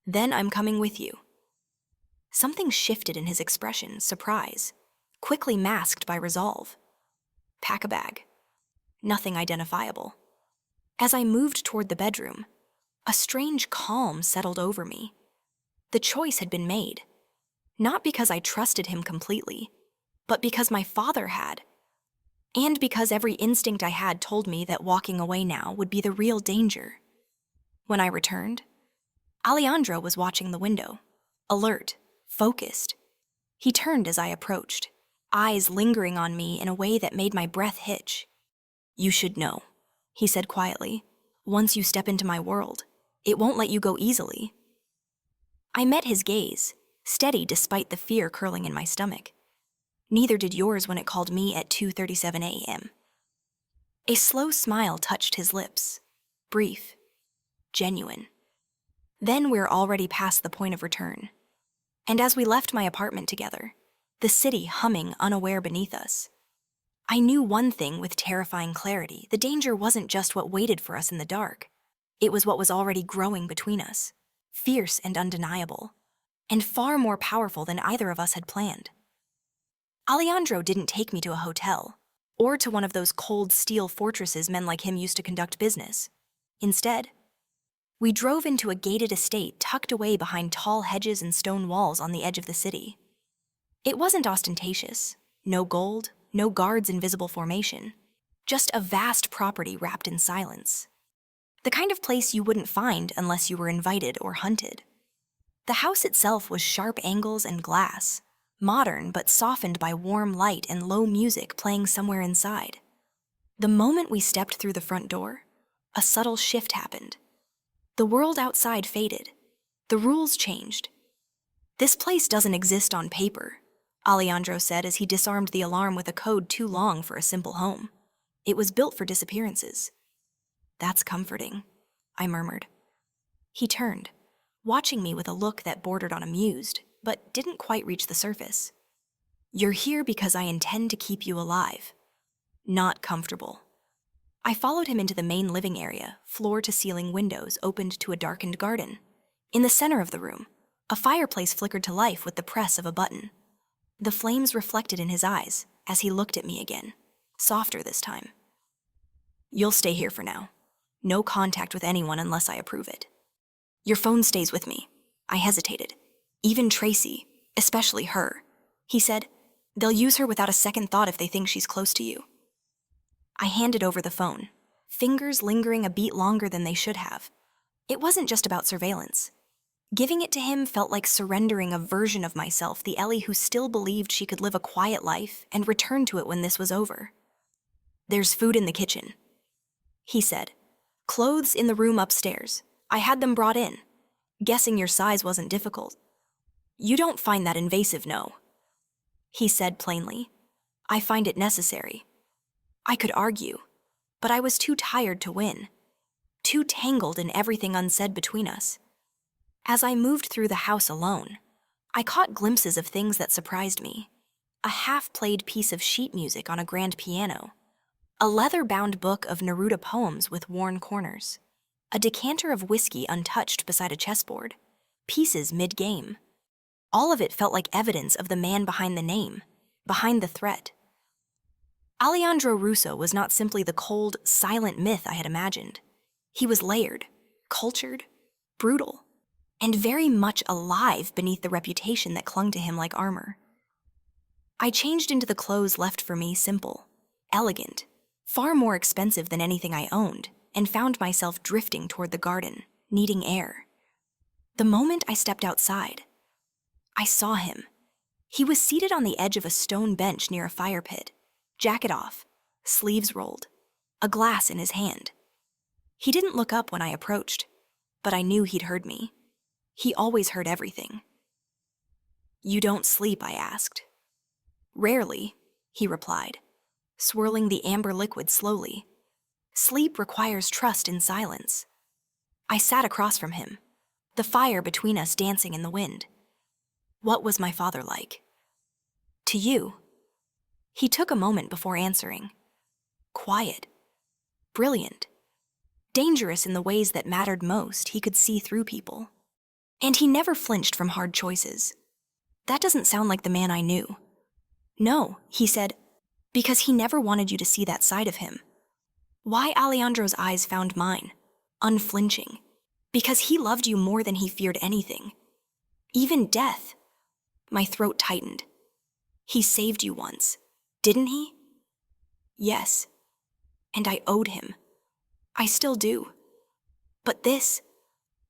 Then I'm coming with you. Something shifted in his expression, surprise, quickly masked by resolve. Pack a bag. Nothing identifiable. As I moved toward the bedroom, a strange calm settled over me. The choice had been made, not because I trusted him completely, but because my father had, and because every instinct I had told me that walking away now would be the real danger. When I returned, Alejandro was watching the window, alert, focused. He turned as I approached, eyes lingering on me in a way that made my breath hitch. You should know, he said quietly. Once you step into my world, it won't let you go easily. I met his gaze, steady despite the fear curling in my stomach. Neither did yours when it called me at 2:37 a.m. A slow smile touched his lips, brief, genuine. Then we're already past the point of return. And as we left my apartment together, the city humming unaware beneath us, I knew one thing with terrifying clarity. The danger wasn't just what waited for us in the dark. It was what was already growing between us, fierce and undeniable, and far more powerful than either of us had planned. Alejandro didn't take me to a hotel, or to one of those cold steel fortresses men like him used to conduct business. Instead, we drove into a gated estate tucked away behind tall hedges and stone walls on the edge of the city. It wasn't ostentatious, no gold, no guards in visible formation, just a vast property wrapped in silence. The kind of place you wouldn't find unless you were invited or hunted. The house itself was sharp angles and glass, modern but softened by warm light and low music playing somewhere inside. The moment we stepped through the front door, a subtle shift happened. The world outside faded. The rules changed. This place doesn't exist on paper, Alejandro said as he disarmed the alarm with a code too long for a simple home. It was built for disappearances. That's comforting, I murmured. He turned, watching me with a look that bordered on amused, but didn't quite reach the surface. You're here because I intend to keep you alive, not comfortable. I followed him into the main living area, floor-to-ceiling windows opened to a darkened garden. In the center of the room, a fireplace flickered to life with the press of a button. The flames reflected in his eyes as he looked at me again, softer this time. You'll stay here for now. No contact with anyone unless I approve it. Your phone stays with me. I hesitated. Even Tracy, especially her. He said, they'll use her without a second thought if they think she's close to you. I handed over the phone, fingers lingering a beat longer than they should have. It wasn't just about surveillance. Giving it to him felt like surrendering a version of myself, the Ellie who still believed she could live a quiet life and return to it when this was over. There's food in the kitchen, he said. Clothes in the room upstairs. I had them brought in. Guessing your size wasn't difficult. You don't find that invasive, no? He said plainly. I find it necessary. I could argue, but I was too tired to win. Too tangled in everything unsaid between us. As I moved through the house alone, I caught glimpses of things that surprised me. A half-played piece of sheet music on a grand piano, a leather-bound book of Neruda poems with worn corners, a decanter of whiskey untouched beside a chessboard, pieces mid-game. All of it felt like evidence of the man behind the name, behind the threat. Alejandro Russo was not simply the cold, silent myth I had imagined. He was layered, cultured, brutal, and very much alive beneath the reputation that clung to him like armor. I changed into the clothes left for me simple, elegant, far more expensive than anything I owned, and found myself drifting toward the garden, needing air. The moment I stepped outside, I saw him. He was seated on the edge of a stone bench near a fire pit, jacket off, sleeves rolled, a glass in his hand. He didn't look up when I approached, but I knew he'd heard me. He always heard everything. "You don't sleep?" I asked. "Rarely," he replied, swirling the amber liquid slowly. "Sleep requires trust in silence." I sat across from him, the fire between us dancing in the wind. "What was my father like?" "To you?" He took a moment before answering. "Quiet. Brilliant. Dangerous in the ways that mattered most. He could see through people. And he never flinched from hard choices." "That doesn't sound like the man I knew." "No," he said, "because he never wanted you to see that side of him." Why Alejandro's eyes found mine, unflinching. Because he loved you more than he feared anything. Even death. My throat tightened. "He saved you once, didn't he?" "Yes. And I owed him. I still do. But this,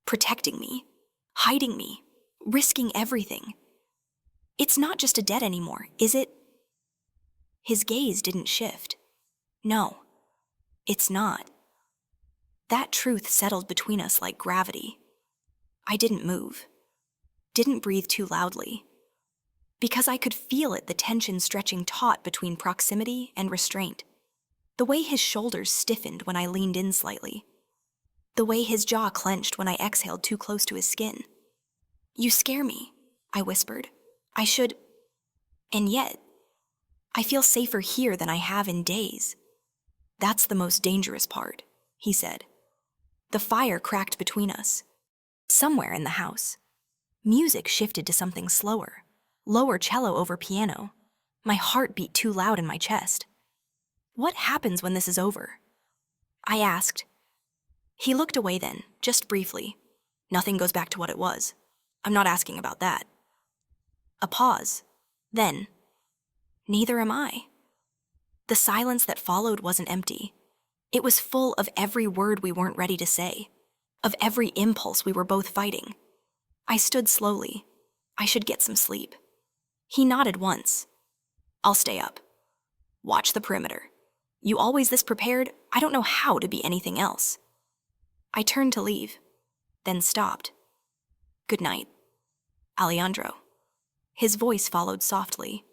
protecting me, hiding me, risking everything. It's not just a debt anymore, is it?" His gaze didn't shift. "No, it's not." That truth settled between us like gravity. I didn't move, didn't breathe too loudly, because I could feel it, the tension stretching taut between proximity and restraint. The way his shoulders stiffened when I leaned in slightly. The way his jaw clenched when I exhaled too close to his skin. "You scare me," I whispered. "I should..." "And yet, I feel safer here than I have in days." "That's the most dangerous part," he said. The fire cracked between us. Somewhere in the house, music shifted to something slower, lower cello over piano. My heart beat too loud in my chest. "What happens when this is over?" I asked. He looked away then, just briefly. "Nothing goes back to what it was. I'm not asking about that." A pause. Then, "Neither am I." The silence that followed wasn't empty. It was full of every word we weren't ready to say, of every impulse we were both fighting. I stood slowly. I should get some sleep. He nodded once. "I'll stay up. Watch the perimeter. You always this prepared? I don't know how to be anything else." I turned to leave, then stopped. "Good night, Alejandro." His voice followed softly.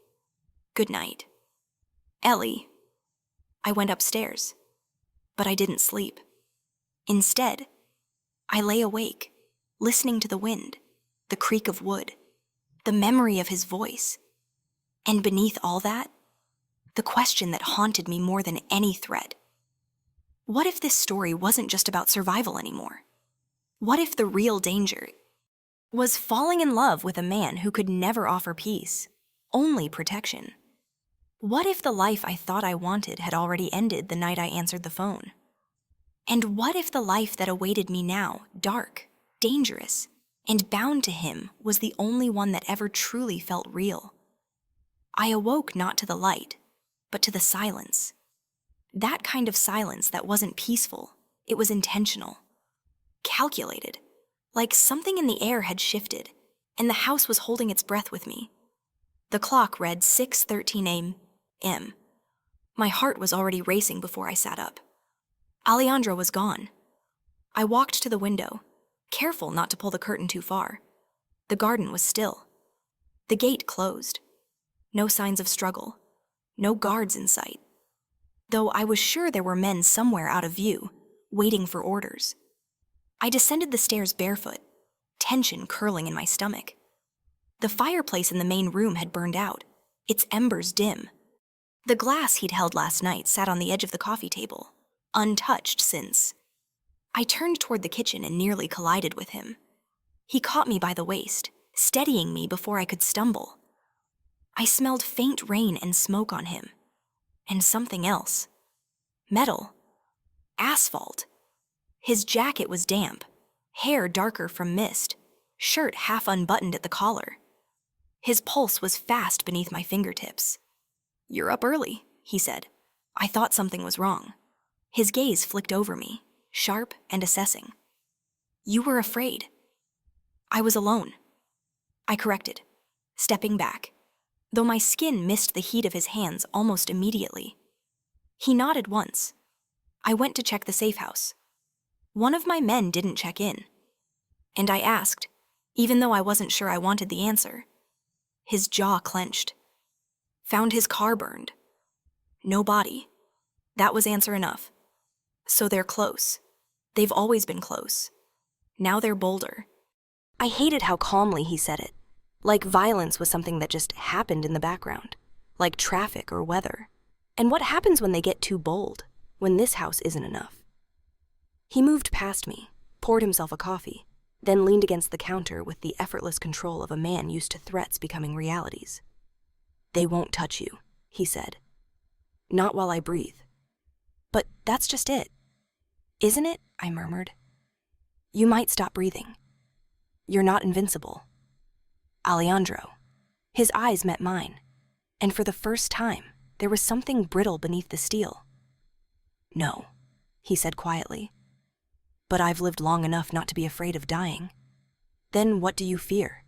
"Good night, Ellie." I went upstairs, but I didn't sleep. Instead, I lay awake, listening to the wind, the creak of wood, the memory of his voice. And beneath all that, the question that haunted me more than any threat. What if this story wasn't just about survival anymore? What if the real danger was falling in love with a man who could never offer peace, only protection? What if the life I thought I wanted had already ended the night I answered the phone? And what if the life that awaited me now, dark, dangerous, and bound to him, was the only one that ever truly felt real? I awoke not to the light, but to the silence. That kind of silence that wasn't peaceful, it was intentional. Calculated, like something in the air had shifted, and the house was holding its breath with me. The clock read 6:13 a.m. My heart was already racing before I sat up. Alejandro was gone. I walked to the window, careful not to pull the curtain too far. The garden was still. The gate closed. No signs of struggle. No guards in sight. Though I was sure there were men somewhere out of view, waiting for orders. I descended the stairs barefoot, tension curling in my stomach. The fireplace in the main room had burned out, its embers dim. The glass he'd held last night sat on the edge of the coffee table, untouched since. I turned toward the kitchen and nearly collided with him. He caught me by the waist, steadying me before I could stumble. I smelled faint rain and smoke on him. And something else. Metal. Asphalt. His jacket was damp, hair darker from mist, shirt half unbuttoned at the collar. His pulse was fast beneath my fingertips. "You're up early," he said. I thought something was wrong. His gaze flicked over me, sharp and assessing. "You were afraid." "I was alone," I corrected, stepping back, though my skin missed the heat of his hands almost immediately. He nodded once. I went to check the safe house. One of my men didn't check in. And I asked, even though I wasn't sure I wanted the answer. His jaw clenched. "Found his car burned. No body." That was answer enough. "So they're close. They've always been close. Now they're bolder." I hated how calmly he said it, like violence was something that just happened in the background, like traffic or weather. And what happens when they get too bold, when this house isn't enough? He moved past me, poured himself a coffee, then leaned against the counter with the effortless control of a man used to threats becoming realities. "They won't touch you," he said. "Not while I breathe." "But that's just it." "Isn't it?" I murmured. "You might stop breathing. You're not invincible." "Alejandro." His eyes met mine, and for the first time, there was something brittle beneath the steel. "No," he said quietly. "But I've lived long enough not to be afraid of dying." "Then what do you fear?"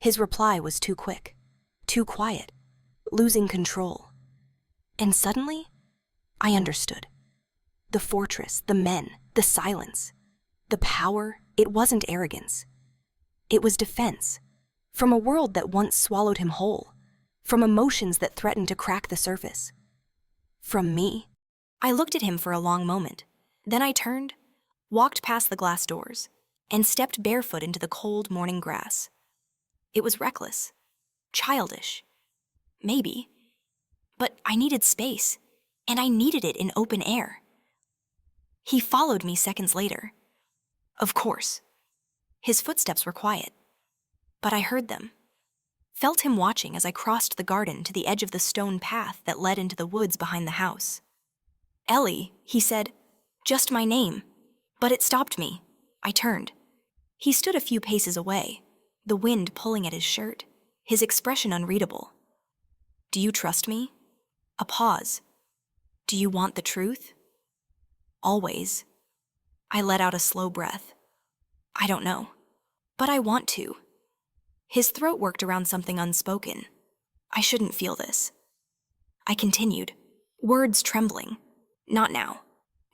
His reply was too quick, too quiet, losing control. And suddenly, I understood. The fortress, the men, the silence, the power, it wasn't arrogance. It was defense, from a world that once swallowed him whole, from emotions that threatened to crack the surface. From me. I looked at him for a long moment. Then I turned, walked past the glass doors, and stepped barefoot into the cold morning grass. It was reckless, childish, maybe, but I needed space, and I needed it in open air. He followed me seconds later. Of course. His footsteps were quiet, but I heard them. Felt him watching as I crossed the garden to the edge of the stone path that led into the woods behind the house. "Ellie," he said, "just my name." But it stopped me. I turned. He stood a few paces away, the wind pulling at his shirt, his expression unreadable. "Do you trust me?" A pause. "Do you want the truth?" "Always." I let out a slow breath. "I don't know. But I want to." His throat worked around something unspoken. "I shouldn't feel this." I continued, words trembling. "Not now.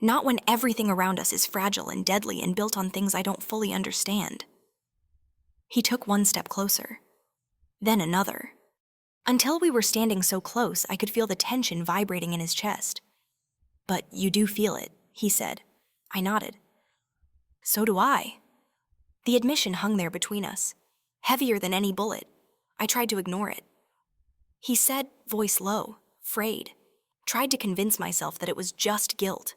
Not when everything around us is fragile and deadly and built on things I don't fully understand." He took one step closer, then another. Until we were standing so close, I could feel the tension vibrating in his chest. "But you do feel it," he said. I nodded. "So do I." The admission hung there between us, heavier than any bullet. I tried to ignore it. He said, voice low, frayed, tried to convince myself that it was just guilt,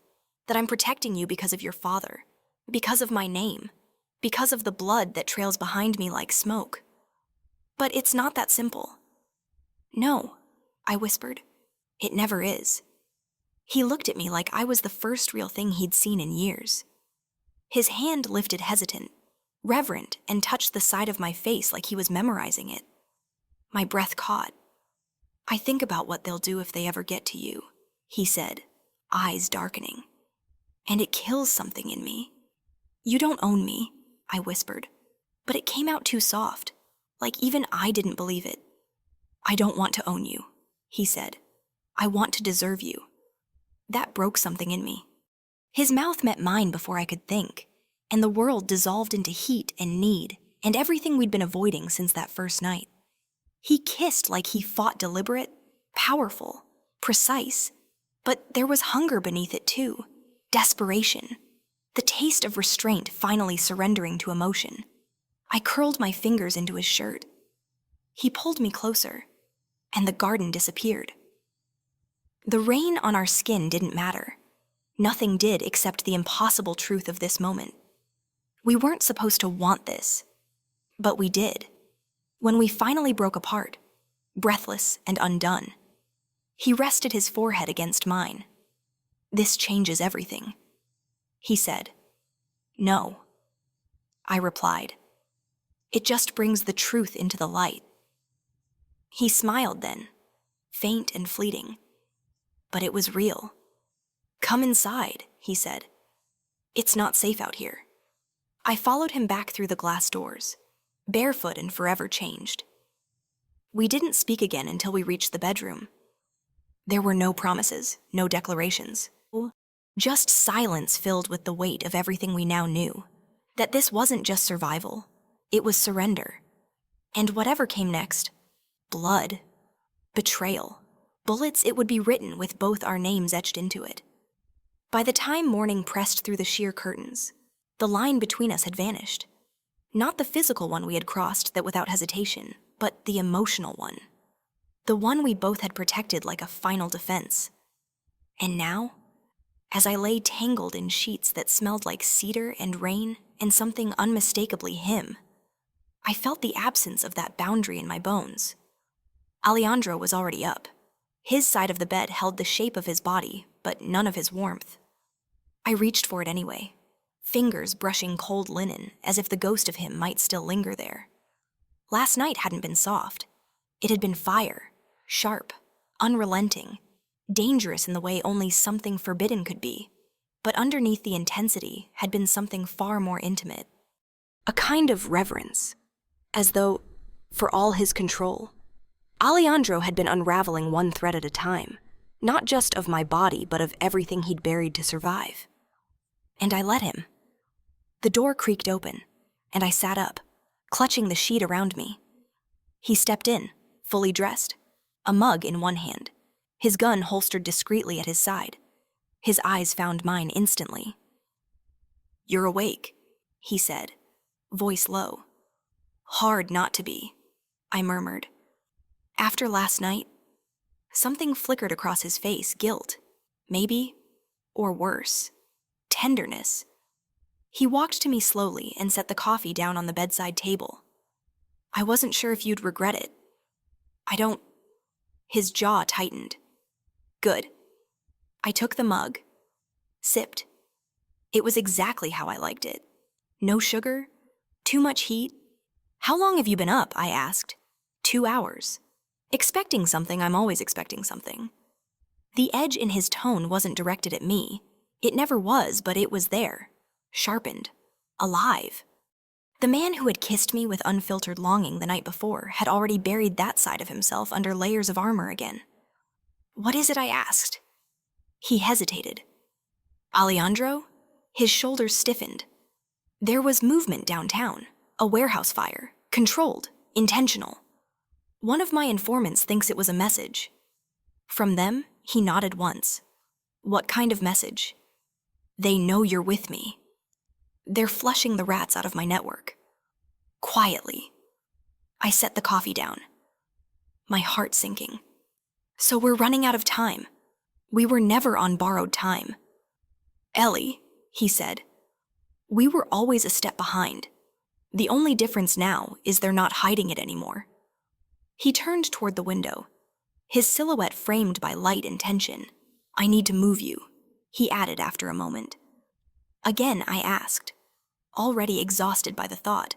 that I'm protecting you because of your father, because of my name, because of the blood that trails behind me like smoke. But it's not that simple. "No," I whispered. "It never is." He looked at me like I was the first real thing he'd seen in years. His hand lifted hesitant, reverent, and touched the side of my face like he was memorizing it. My breath caught. "I think about what they'll do if they ever get to you," he said, eyes darkening. "And it kills something in me." "You don't own me," I whispered, but it came out too soft, like even I didn't believe it. "I don't want to own you," he said. "I want to deserve you." That broke something in me. His mouth met mine before I could think, and the world dissolved into heat and need, and everything we'd been avoiding since that first night. He kissed like he fought deliberate, powerful, precise, but there was hunger beneath it too. Desperation, the taste of restraint finally surrendering to emotion. I curled my fingers into his shirt. He pulled me closer, and the garden disappeared. The rain on our skin didn't matter. Nothing did except the impossible truth of this moment. We weren't supposed to want this, but we did. When we finally broke apart, breathless and undone, he rested his forehead against mine. "This changes everything," he said. "No," I replied. "It just brings the truth into the light." He smiled then, faint and fleeting, but it was real. "Come inside," he said. "It's not safe out here." I followed him back through the glass doors, barefoot and forever changed. We didn't speak again until we reached the bedroom. There were no promises, no declarations. Just silence filled with the weight of everything we now knew. That this wasn't just survival, it was surrender. And whatever came next, blood, betrayal, bullets, it would be written with both our names etched into it. By the time morning pressed through the sheer curtains, the line between us had vanished. Not the physical one we had crossed that without hesitation, but the emotional one. The one we both had protected like a final defense. And now, as I lay tangled in sheets that smelled like cedar and rain and something unmistakably him, I felt the absence of that boundary in my bones. Alejandro was already up. His side of the bed held the shape of his body, but none of his warmth. I reached for it anyway, fingers brushing cold linen as if the ghost of him might still linger there. Last night hadn't been soft. It had been fire, sharp, unrelenting, dangerous in the way only something forbidden could be. But underneath the intensity had been something far more intimate. A kind of reverence, as though, for all his control, Alejandro had been unraveling one thread at a time, not just of my body, but of everything he'd buried to survive. And I let him. The door creaked open, and I sat up, clutching the sheet around me. He stepped in, fully dressed, a mug in one hand, his gun holstered discreetly at his side. His eyes found mine instantly. "You're awake," he said, voice low. "Hard not to be," I murmured. After last night, something flickered across his face, guilt, maybe, or worse, tenderness. He walked to me slowly and set the coffee down on the bedside table. "I wasn't sure if you'd regret it." "I don't." His jaw tightened. "Good." I took the mug, sipped. It was exactly how I liked it. No sugar, too much heat. "How long have you been up?" I asked. 2 hours. Expecting something, I'm always expecting something. The edge in his tone wasn't directed at me. It never was, but it was there, sharpened, alive. The man who had kissed me with unfiltered longing the night before had already buried that side of himself under layers of armor again. "What is it?" I asked. He hesitated. "Alejandro?" His shoulders stiffened. "There was movement downtown, a warehouse fire, controlled, intentional. One of my informants thinks it was a message." From them, he nodded once. "What kind of message?" "They know you're with me. They're flushing the rats out of my network." Quietly. I set the coffee down, my heart sinking. "So we're running out of time. We were never on borrowed time." "Ellie," he said, "we were always a step behind. The only difference now is they're not hiding it anymore." He turned toward the window, his silhouette framed by light and tension. "I need to move you," he added after a moment. Again I asked, already exhausted by the thought.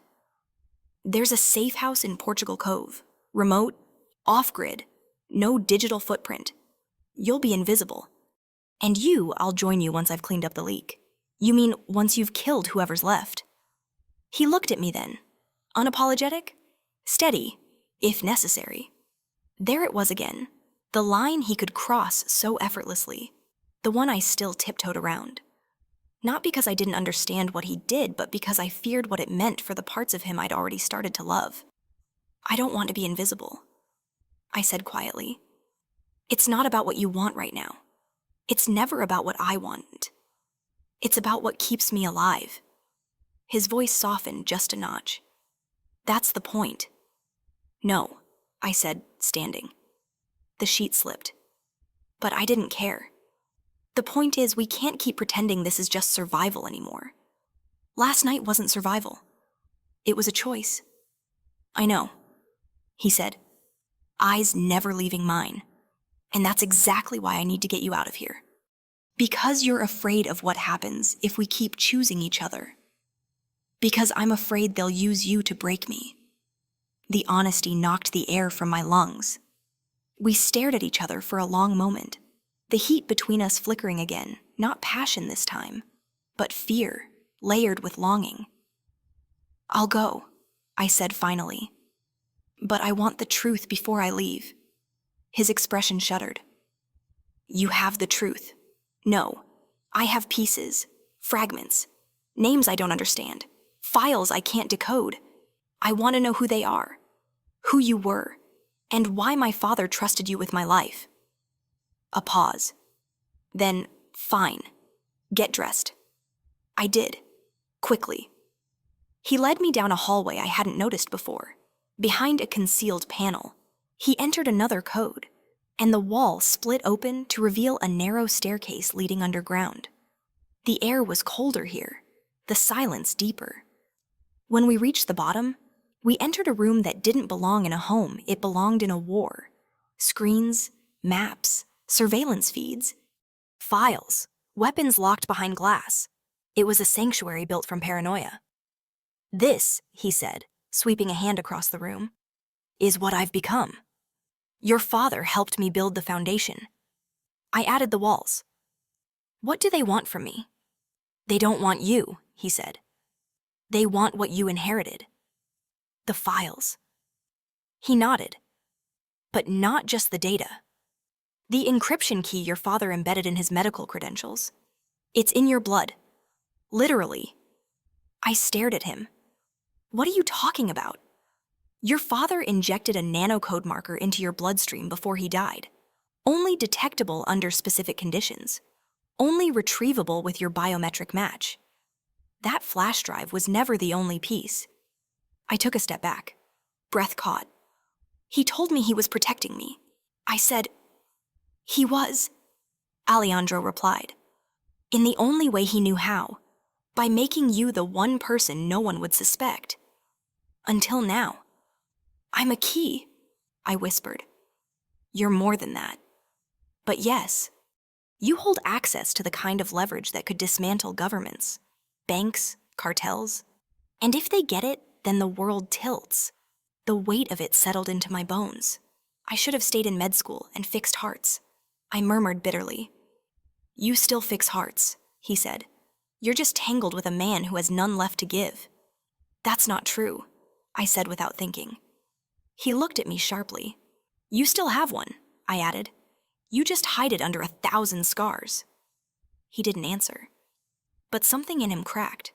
"There's a safe house in Portugal Cove, remote, off-grid, no digital footprint. You'll be invisible. And I'll join you once I've cleaned up the leak." "You mean once you've killed whoever's left?" He looked at me then, unapologetic, steady, if necessary. There it was again, the line he could cross so effortlessly, the one I still tiptoed around. Not because I didn't understand what he did, but because I feared what it meant for the parts of him I'd already started to love. "I don't want to be invisible," I said quietly. "It's not about what you want right now. It's never about what I want. It's about what keeps me alive." His voice softened just a notch. That's the point. No, I said, standing. The sheet slipped. But I didn't care. The point is, we can't keep pretending this is just survival anymore. Last night wasn't survival. It was a choice. I know, he said, eyes never leaving mine. And that's exactly why I need to get you out of here. Because you're afraid of what happens if we keep choosing each other. Because I'm afraid they'll use you to break me. The honesty knocked the air from my lungs. We stared at each other for a long moment, the heat between us flickering again, not passion this time, but fear, layered with longing. I'll go, I said finally. But I want the truth before I leave. His expression shuddered. You have the truth. No, I have pieces, fragments, names I don't understand, files I can't decode. I want to know who they are, who you were, and why my father trusted you with my life. A pause. Then, fine, get dressed. I did, quickly. He led me down a hallway I hadn't noticed before. Behind a concealed panel, he entered another code, and the wall split open to reveal a narrow staircase leading underground. The air was colder here, the silence deeper. When we reached the bottom, we entered a room that didn't belong in a home, it belonged in a war. Screens, maps, surveillance feeds, files, weapons locked behind glass. It was a sanctuary built from paranoia. This, he said, sweeping a hand across the room, is what I've become. Your father helped me build the foundation. I added the walls. What do they want from me? They don't want you, he said. They want what you inherited. The files. He nodded. But not just the data. The encryption key your father embedded in his medical credentials. It's in your blood. Literally. I stared at him. What are you talking about? Your father injected a nanocode marker into your bloodstream before he died. Only detectable under specific conditions. Only retrievable with your biometric match. That flash drive was never the only piece. I took a step back. Breath caught. He told me he was protecting me. I said, he was. Alejandro replied. In the only way he knew how. By making you the one person no one would suspect. Until now. I'm a key, I whispered. You're more than that. But yes, you hold access to the kind of leverage that could dismantle governments, banks, cartels. And if they get it, then the world tilts. The weight of it settled into my bones. I should have stayed in med school and fixed hearts. I murmured bitterly. You still fix hearts, he said. You're just tangled with a man who has none left to give. That's not true, I said without thinking. He looked at me sharply. You still have one, I added. You just hide it under 1,000 scars. He didn't answer. But something in him cracked.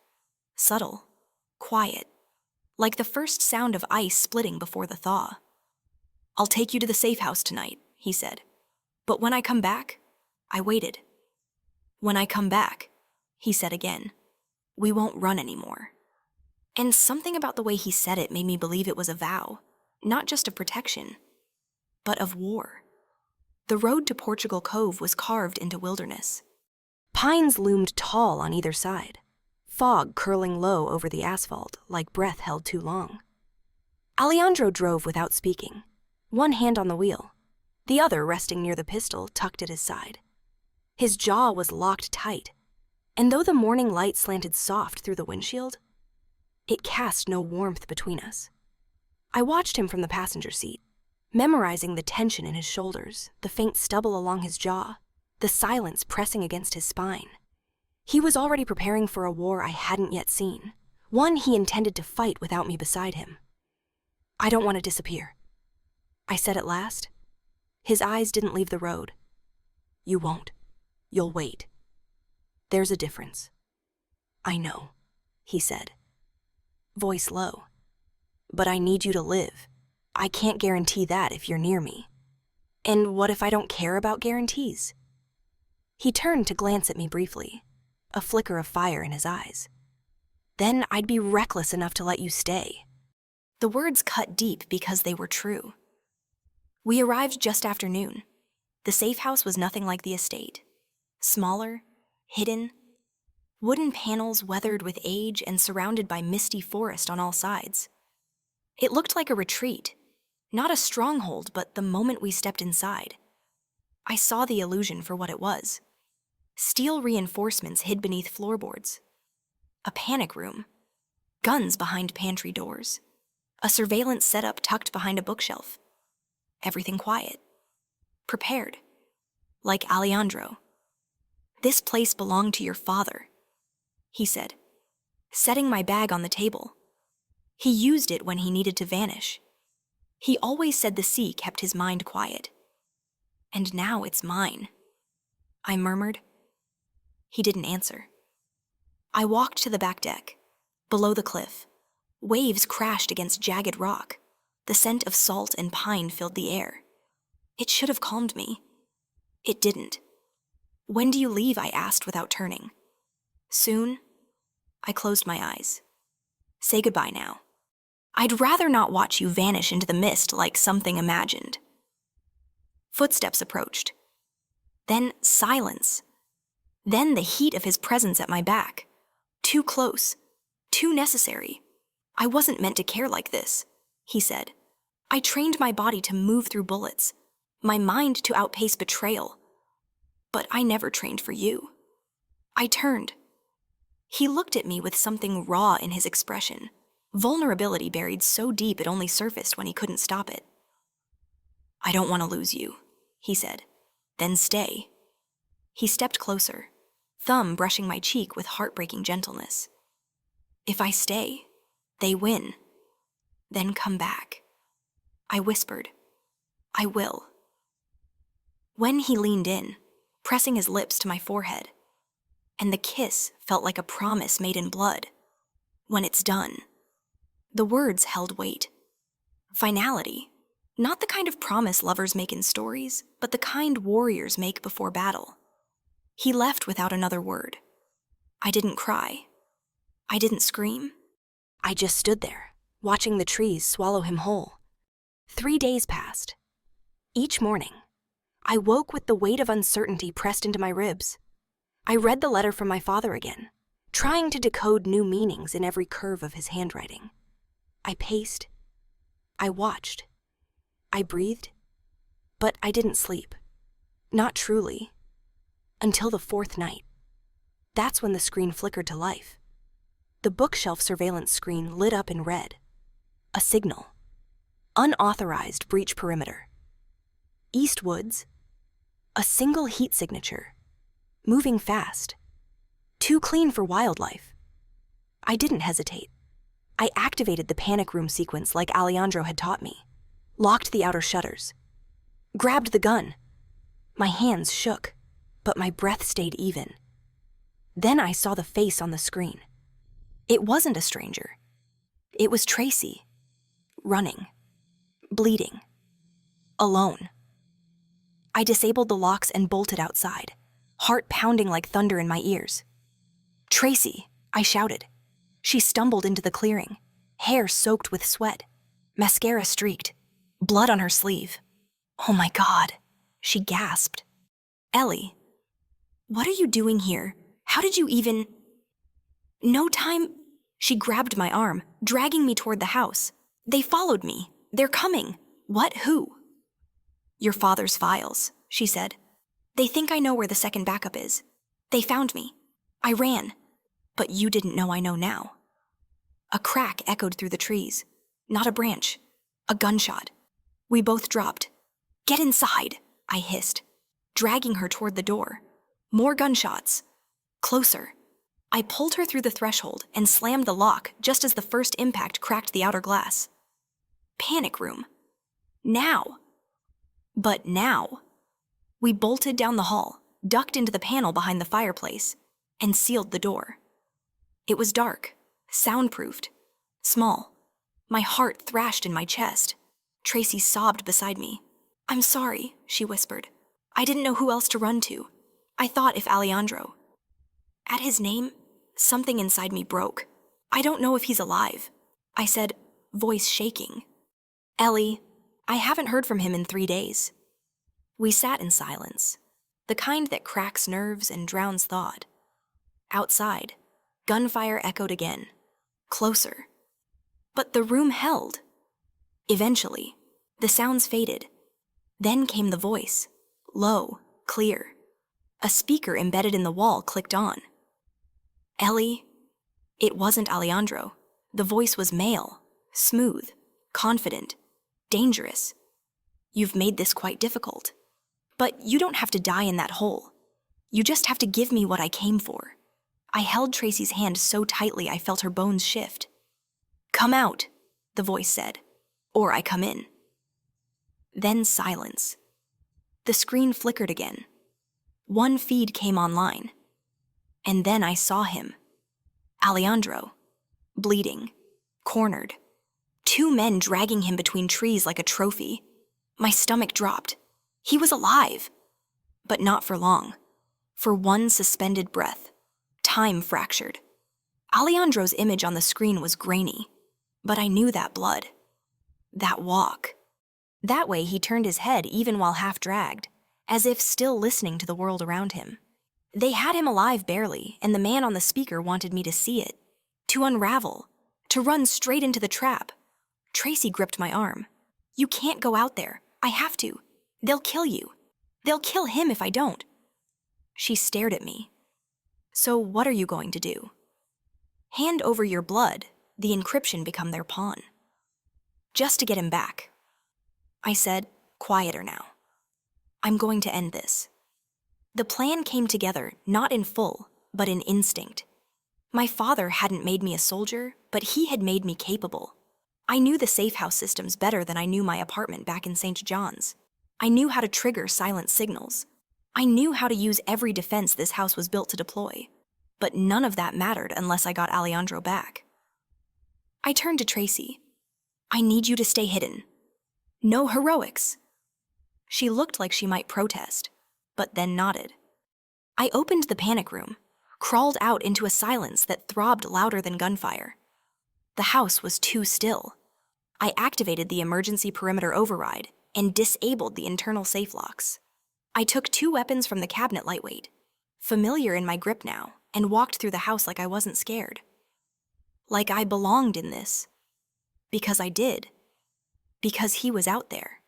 Subtle. Quiet. Like the first sound of ice splitting before the thaw. I'll take you to the safe house tonight, he said. But when I come back, I waited. When I come back, he said again, we won't run anymore. And something about the way he said it made me believe it was a vow. Not just of protection, but of war. The road to Portugal Cove was carved into wilderness. Pines loomed tall on either side, fog curling low over the asphalt like breath held too long. Alejandro drove without speaking, one hand on the wheel, the other resting near the pistol tucked at his side. His jaw was locked tight, and though the morning light slanted soft through the windshield, it cast no warmth between us. I watched him from the passenger seat, memorizing the tension in his shoulders, the faint stubble along his jaw, the silence pressing against his spine. He was already preparing for a war I hadn't yet seen, one he intended to fight without me beside him. I don't want to disappear, I said at last. His eyes didn't leave the road. You won't. You'll wait. There's a difference. I know, he said, voice low. But I need you to live. I can't guarantee that if you're near me. And what if I don't care about guarantees? He turned to glance at me briefly, a flicker of fire in his eyes. Then I'd be reckless enough to let you stay. The words cut deep because they were true. We arrived just after noon. The safe house was nothing like the estate. Smaller, hidden, wooden panels weathered with age and surrounded by misty forest on all sides. It looked like a retreat, not a stronghold, but the moment we stepped inside, I saw the illusion for what it was. Steel reinforcements hid beneath floorboards. A panic room. Guns behind pantry doors. A surveillance setup tucked behind a bookshelf. Everything quiet. Prepared. Like Alejandro. "This place belonged to your father," he said, setting my bag on the table. He used it when he needed to vanish. He always said the sea kept his mind quiet. "And now it's mine," I murmured. He didn't answer. I walked to the back deck, below the cliff. Waves crashed against jagged rock. The scent of salt and pine filled the air. It should have calmed me. It didn't. "When do you leave?" I asked without turning. "Soon." I closed my eyes. "Say goodbye now. I'd rather not watch you vanish into the mist like something imagined." Footsteps approached. Then silence. Then the heat of his presence at my back. Too close. Too necessary. "I wasn't meant to care like this," he said. "I trained my body to move through bullets, my mind to outpace betrayal. But I never trained for you." I turned. He looked at me with something raw in his expression, vulnerability buried so deep it only surfaced when he couldn't stop it. "I don't want to lose you," he said. "Then stay." He stepped closer, thumb brushing my cheek with heartbreaking gentleness. "If I stay, they win. Then come back." I whispered, "I will." When he leaned in, pressing his lips to my forehead, and the kiss felt like a promise made in blood. "When it's done." The words held weight. Finality. Not the kind of promise lovers make in stories, but the kind warriors make before battle. He left without another word. I didn't cry. I didn't scream. I just stood there, watching the trees swallow him whole. 3 days passed. Each morning, I woke with the weight of uncertainty pressed into my ribs. I read the letter from my father again, trying to decode new meanings in every curve of his handwriting. I paced. I watched. I breathed. But I didn't sleep. Not truly. Until the 4th night. That's when the screen flickered to life. The bookshelf surveillance screen lit up in red. A signal. Unauthorized breach perimeter. East Woods. A single heat signature. Moving fast. Too clean for wildlife. I didn't hesitate. I activated the panic room sequence like Alejandro had taught me. Locked the outer shutters. Grabbed the gun. My hands shook, but my breath stayed even. Then I saw the face on the screen. It wasn't a stranger. It was Tracy. Running. Bleeding. Alone. I disabled the locks and bolted outside, heart pounding like thunder in my ears. "Tracy," I shouted. She stumbled into the clearing, hair soaked with sweat, mascara streaked, blood on her sleeve. "Oh my God," she gasped. "Ellie, what are you doing here? How did you even—" "No time—" She grabbed my arm, dragging me toward the house. "They followed me. They're coming." "What? Who?" "Your father's files," she said. "They think I know where the second backup is. They found me. I ran. But you didn't know I know now." A crack echoed through the trees. Not a branch. A gunshot. We both dropped. "Get inside," I hissed, dragging her toward the door. More gunshots. Closer. I pulled her through the threshold and slammed the lock just as the first impact cracked the outer glass. Panic room. Now. But now. We bolted down the hall, ducked into the panel behind the fireplace, and sealed the door. It was dark, soundproofed, small. My heart thrashed in my chest. Tracy sobbed beside me. "I'm sorry," she whispered. "I didn't know who else to run to. I thought if Alejandro." At his name, something inside me broke. "I don't know if he's alive." I said, voice shaking. "Ellie, I haven't heard from him in 3 days." We sat in silence, the kind that cracks nerves and drowns thought. Outside, gunfire echoed again, closer. But the room held. Eventually, the sounds faded. Then came the voice, low, clear. A speaker embedded in the wall clicked on. "Ellie." It wasn't Alejandro. The voice was male, smooth, confident, dangerous. "You've made this quite difficult. But you don't have to die in that hole. You just have to give me what I came for." I held Tracy's hand so tightly I felt her bones shift. "Come out," the voice said, "or I come in." Then silence. The screen flickered again. One feed came online. And then I saw him. Alejandro, bleeding, cornered. 2 men dragging him between trees like a trophy. My stomach dropped. He was alive. But not for long. For one suspended breath. Time fractured. Alejandro's image on the screen was grainy. But I knew that blood. That walk. That way he turned his head even while half dragged, as if still listening to the world around him. They had him alive barely, and the man on the speaker wanted me to see it. To unravel. To run straight into the trap. Tracy gripped my arm. "You can't go out there. I have to. They'll kill you. They'll kill him if I don't." She stared at me. "So what are you going to do?" "Hand over your blood, the encryption become their pawn." "Just to get him back." I said, quieter now. "I'm going to end this." The plan came together, not in full, but in instinct. My father hadn't made me a soldier, but he had made me capable. I knew the safe house systems better than I knew my apartment back in St. John's. I knew how to trigger silent signals. I knew how to use every defense this house was built to deploy. But none of that mattered unless I got Alejandro back. I turned to Tracy. "I need you to stay hidden. No heroics." She looked like she might protest, but then nodded. I opened the panic room, crawled out into a silence that throbbed louder than gunfire. The house was too still. I activated the emergency perimeter override and disabled the internal safe locks. I took 2 weapons from the cabinet lightweight, familiar in my grip now, and walked through the house like I wasn't scared. Like I belonged in this. Because I did. Because he was out there.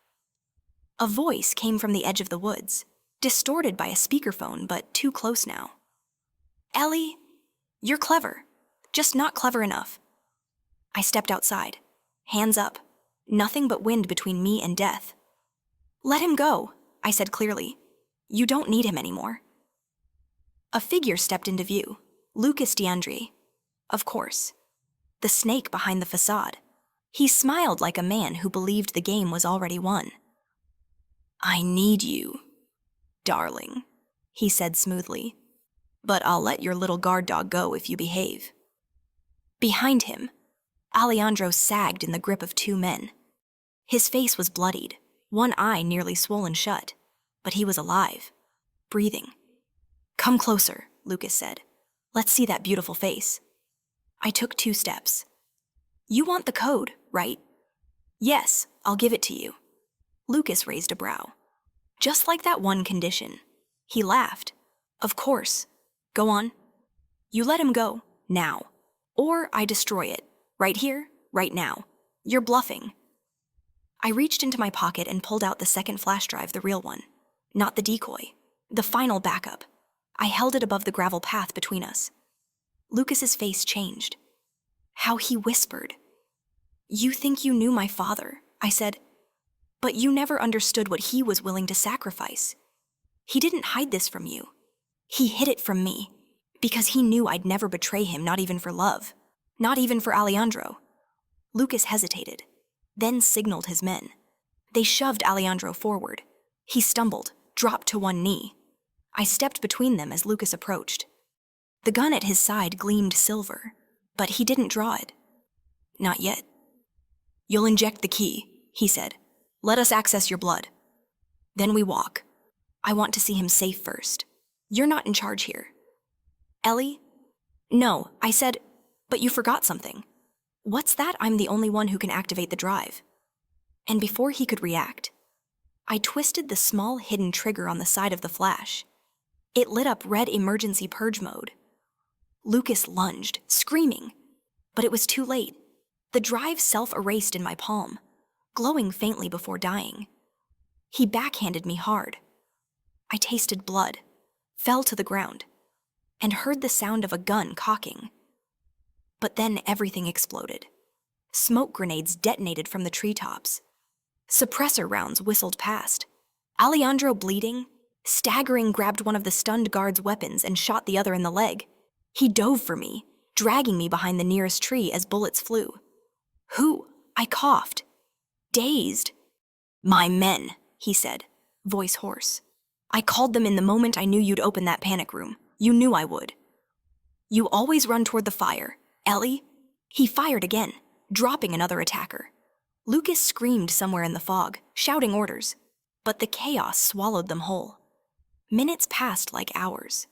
A voice came from the edge of the woods, distorted by a speakerphone, but too close now. "Ellie, you're clever, just not clever enough." I stepped outside, hands up, nothing but wind between me and death. "Let him go," I said clearly. "You don't need him anymore." A figure stepped into view, Lucas DeAndre. Of course. The snake behind the facade. He smiled like a man who believed the game was already won. "I need you, darling," he said smoothly. "But I'll let your little guard dog go if you behave." Behind him, Alejandro sagged in the grip of 2 men. His face was bloodied, one eye nearly swollen shut, but he was alive, breathing. "Come closer," Lucas said. "Let's see that beautiful face." I took 2 steps. "You want the code, right?" "Yes, I'll give it to you." Lucas raised a brow. "Just like that one condition." He laughed. "Of course. Go on." "You let him go, now. Or I destroy it. Right here, right now. You're bluffing." I reached into my pocket and pulled out the second flash drive, the real one. Not the decoy. The final backup. I held it above the gravel path between us. Lucas's face changed. How he whispered. "You think you knew my father," I said. "But you never understood what he was willing to sacrifice. He didn't hide this from you. He hid it from me, because he knew I'd never betray him, not even for love. Not even for Alejandro." Lucas hesitated, then signaled his men. They shoved Alejandro forward. He stumbled, dropped to one knee. I stepped between them as Lucas approached. The gun at his side gleamed silver, but he didn't draw it. Not yet. "You'll inject the key," he said. "Let us access your blood. Then we walk. I want to see him safe first. You're not in charge here." "Ellie?" "No," I said, "but you forgot something." "What's that? I'm the only one who can activate the drive." And before he could react, I twisted the small hidden trigger on the side of the flash. It lit up red emergency purge mode. Lucas lunged, screaming, but it was too late. The drive self-erased in my palm, glowing faintly before dying. He backhanded me hard. I tasted blood, fell to the ground, and heard the sound of a gun cocking. But then everything exploded. Smoke grenades detonated from the treetops. Suppressor rounds whistled past. Alejandro, bleeding, staggering, grabbed one of the stunned guard's weapons and shot the other in the leg. He dove for me, dragging me behind the nearest tree as bullets flew. "Who?" I coughed. Dazed. "My men," he said, voice hoarse. "I called them in the moment I knew you'd open that panic room. You knew I would. You always run toward the fire. Ellie?" He fired again, dropping another attacker. Lucas screamed somewhere in the fog, shouting orders, but the chaos swallowed them whole. Minutes passed like hours,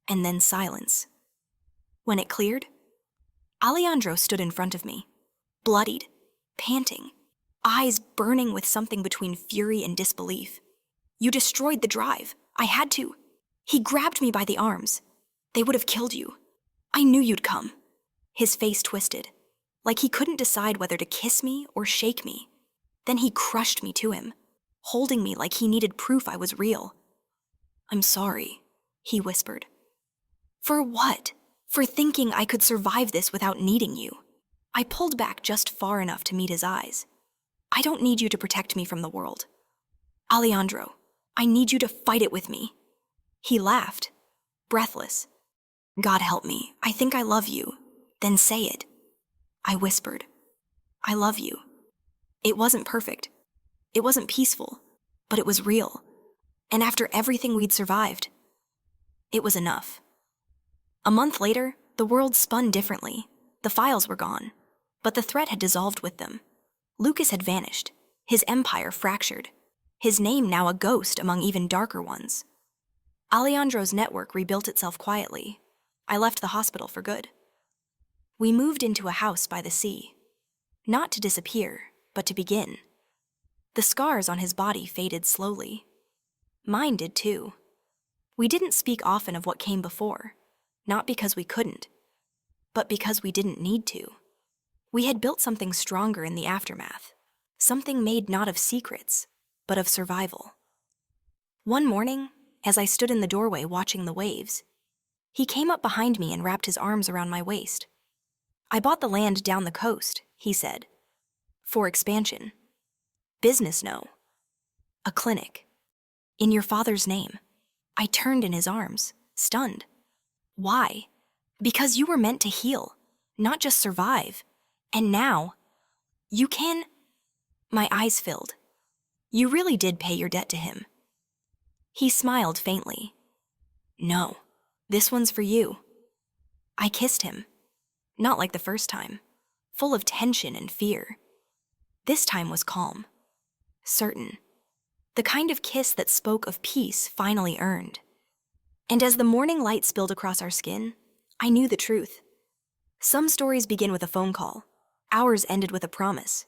and then silence. When it cleared, Alejandro stood in front of me, bloodied, panting, eyes burning with something between fury and disbelief. "You destroyed the drive. I had to." He grabbed me by the arms. "They would have killed you. I knew you'd come." His face twisted, like he couldn't decide whether to kiss me or shake me. Then he crushed me to him, holding me like he needed proof I was real. "I'm sorry," he whispered. "For what? For thinking I could survive this without needing you." I pulled back just far enough to meet his eyes. "I don't need you to protect me from the world. Alejandro, I need you to fight it with me." He laughed, breathless. "God help me, I think I love you." "Then say it." I whispered, "I love you." It wasn't perfect. It wasn't peaceful, but it was real. And after everything we'd survived, it was enough. A month later, the world spun differently. The files were gone, but the threat had dissolved with them. Lucas had vanished, his empire fractured, his name now a ghost among even darker ones. Alejandro's network rebuilt itself quietly. I left the hospital for good. We moved into a house by the sea, not to disappear, but to begin. The scars on his body faded slowly. Mine did too. We didn't speak often of what came before, not because we couldn't, but because we didn't need to. We had built something stronger in the aftermath, something made not of secrets, but of survival. One morning, as I stood in the doorway watching the waves, he came up behind me and wrapped his arms around my waist. "I bought the land down the coast," he said. "For expansion. Business, no. A clinic. In your father's name." I turned in his arms, stunned. "Why?" "Because you were meant to heal, not just survive. And now, you can..." My eyes filled. "You really did pay your debt to him." He smiled faintly. "No, this one's for you." I kissed him. Not like the first time, full of tension and fear. This time was calm, certain, the kind of kiss that spoke of peace finally earned. And as the morning light spilled across our skin, I knew the truth. Some stories begin with a phone call. Ours ended with a promise.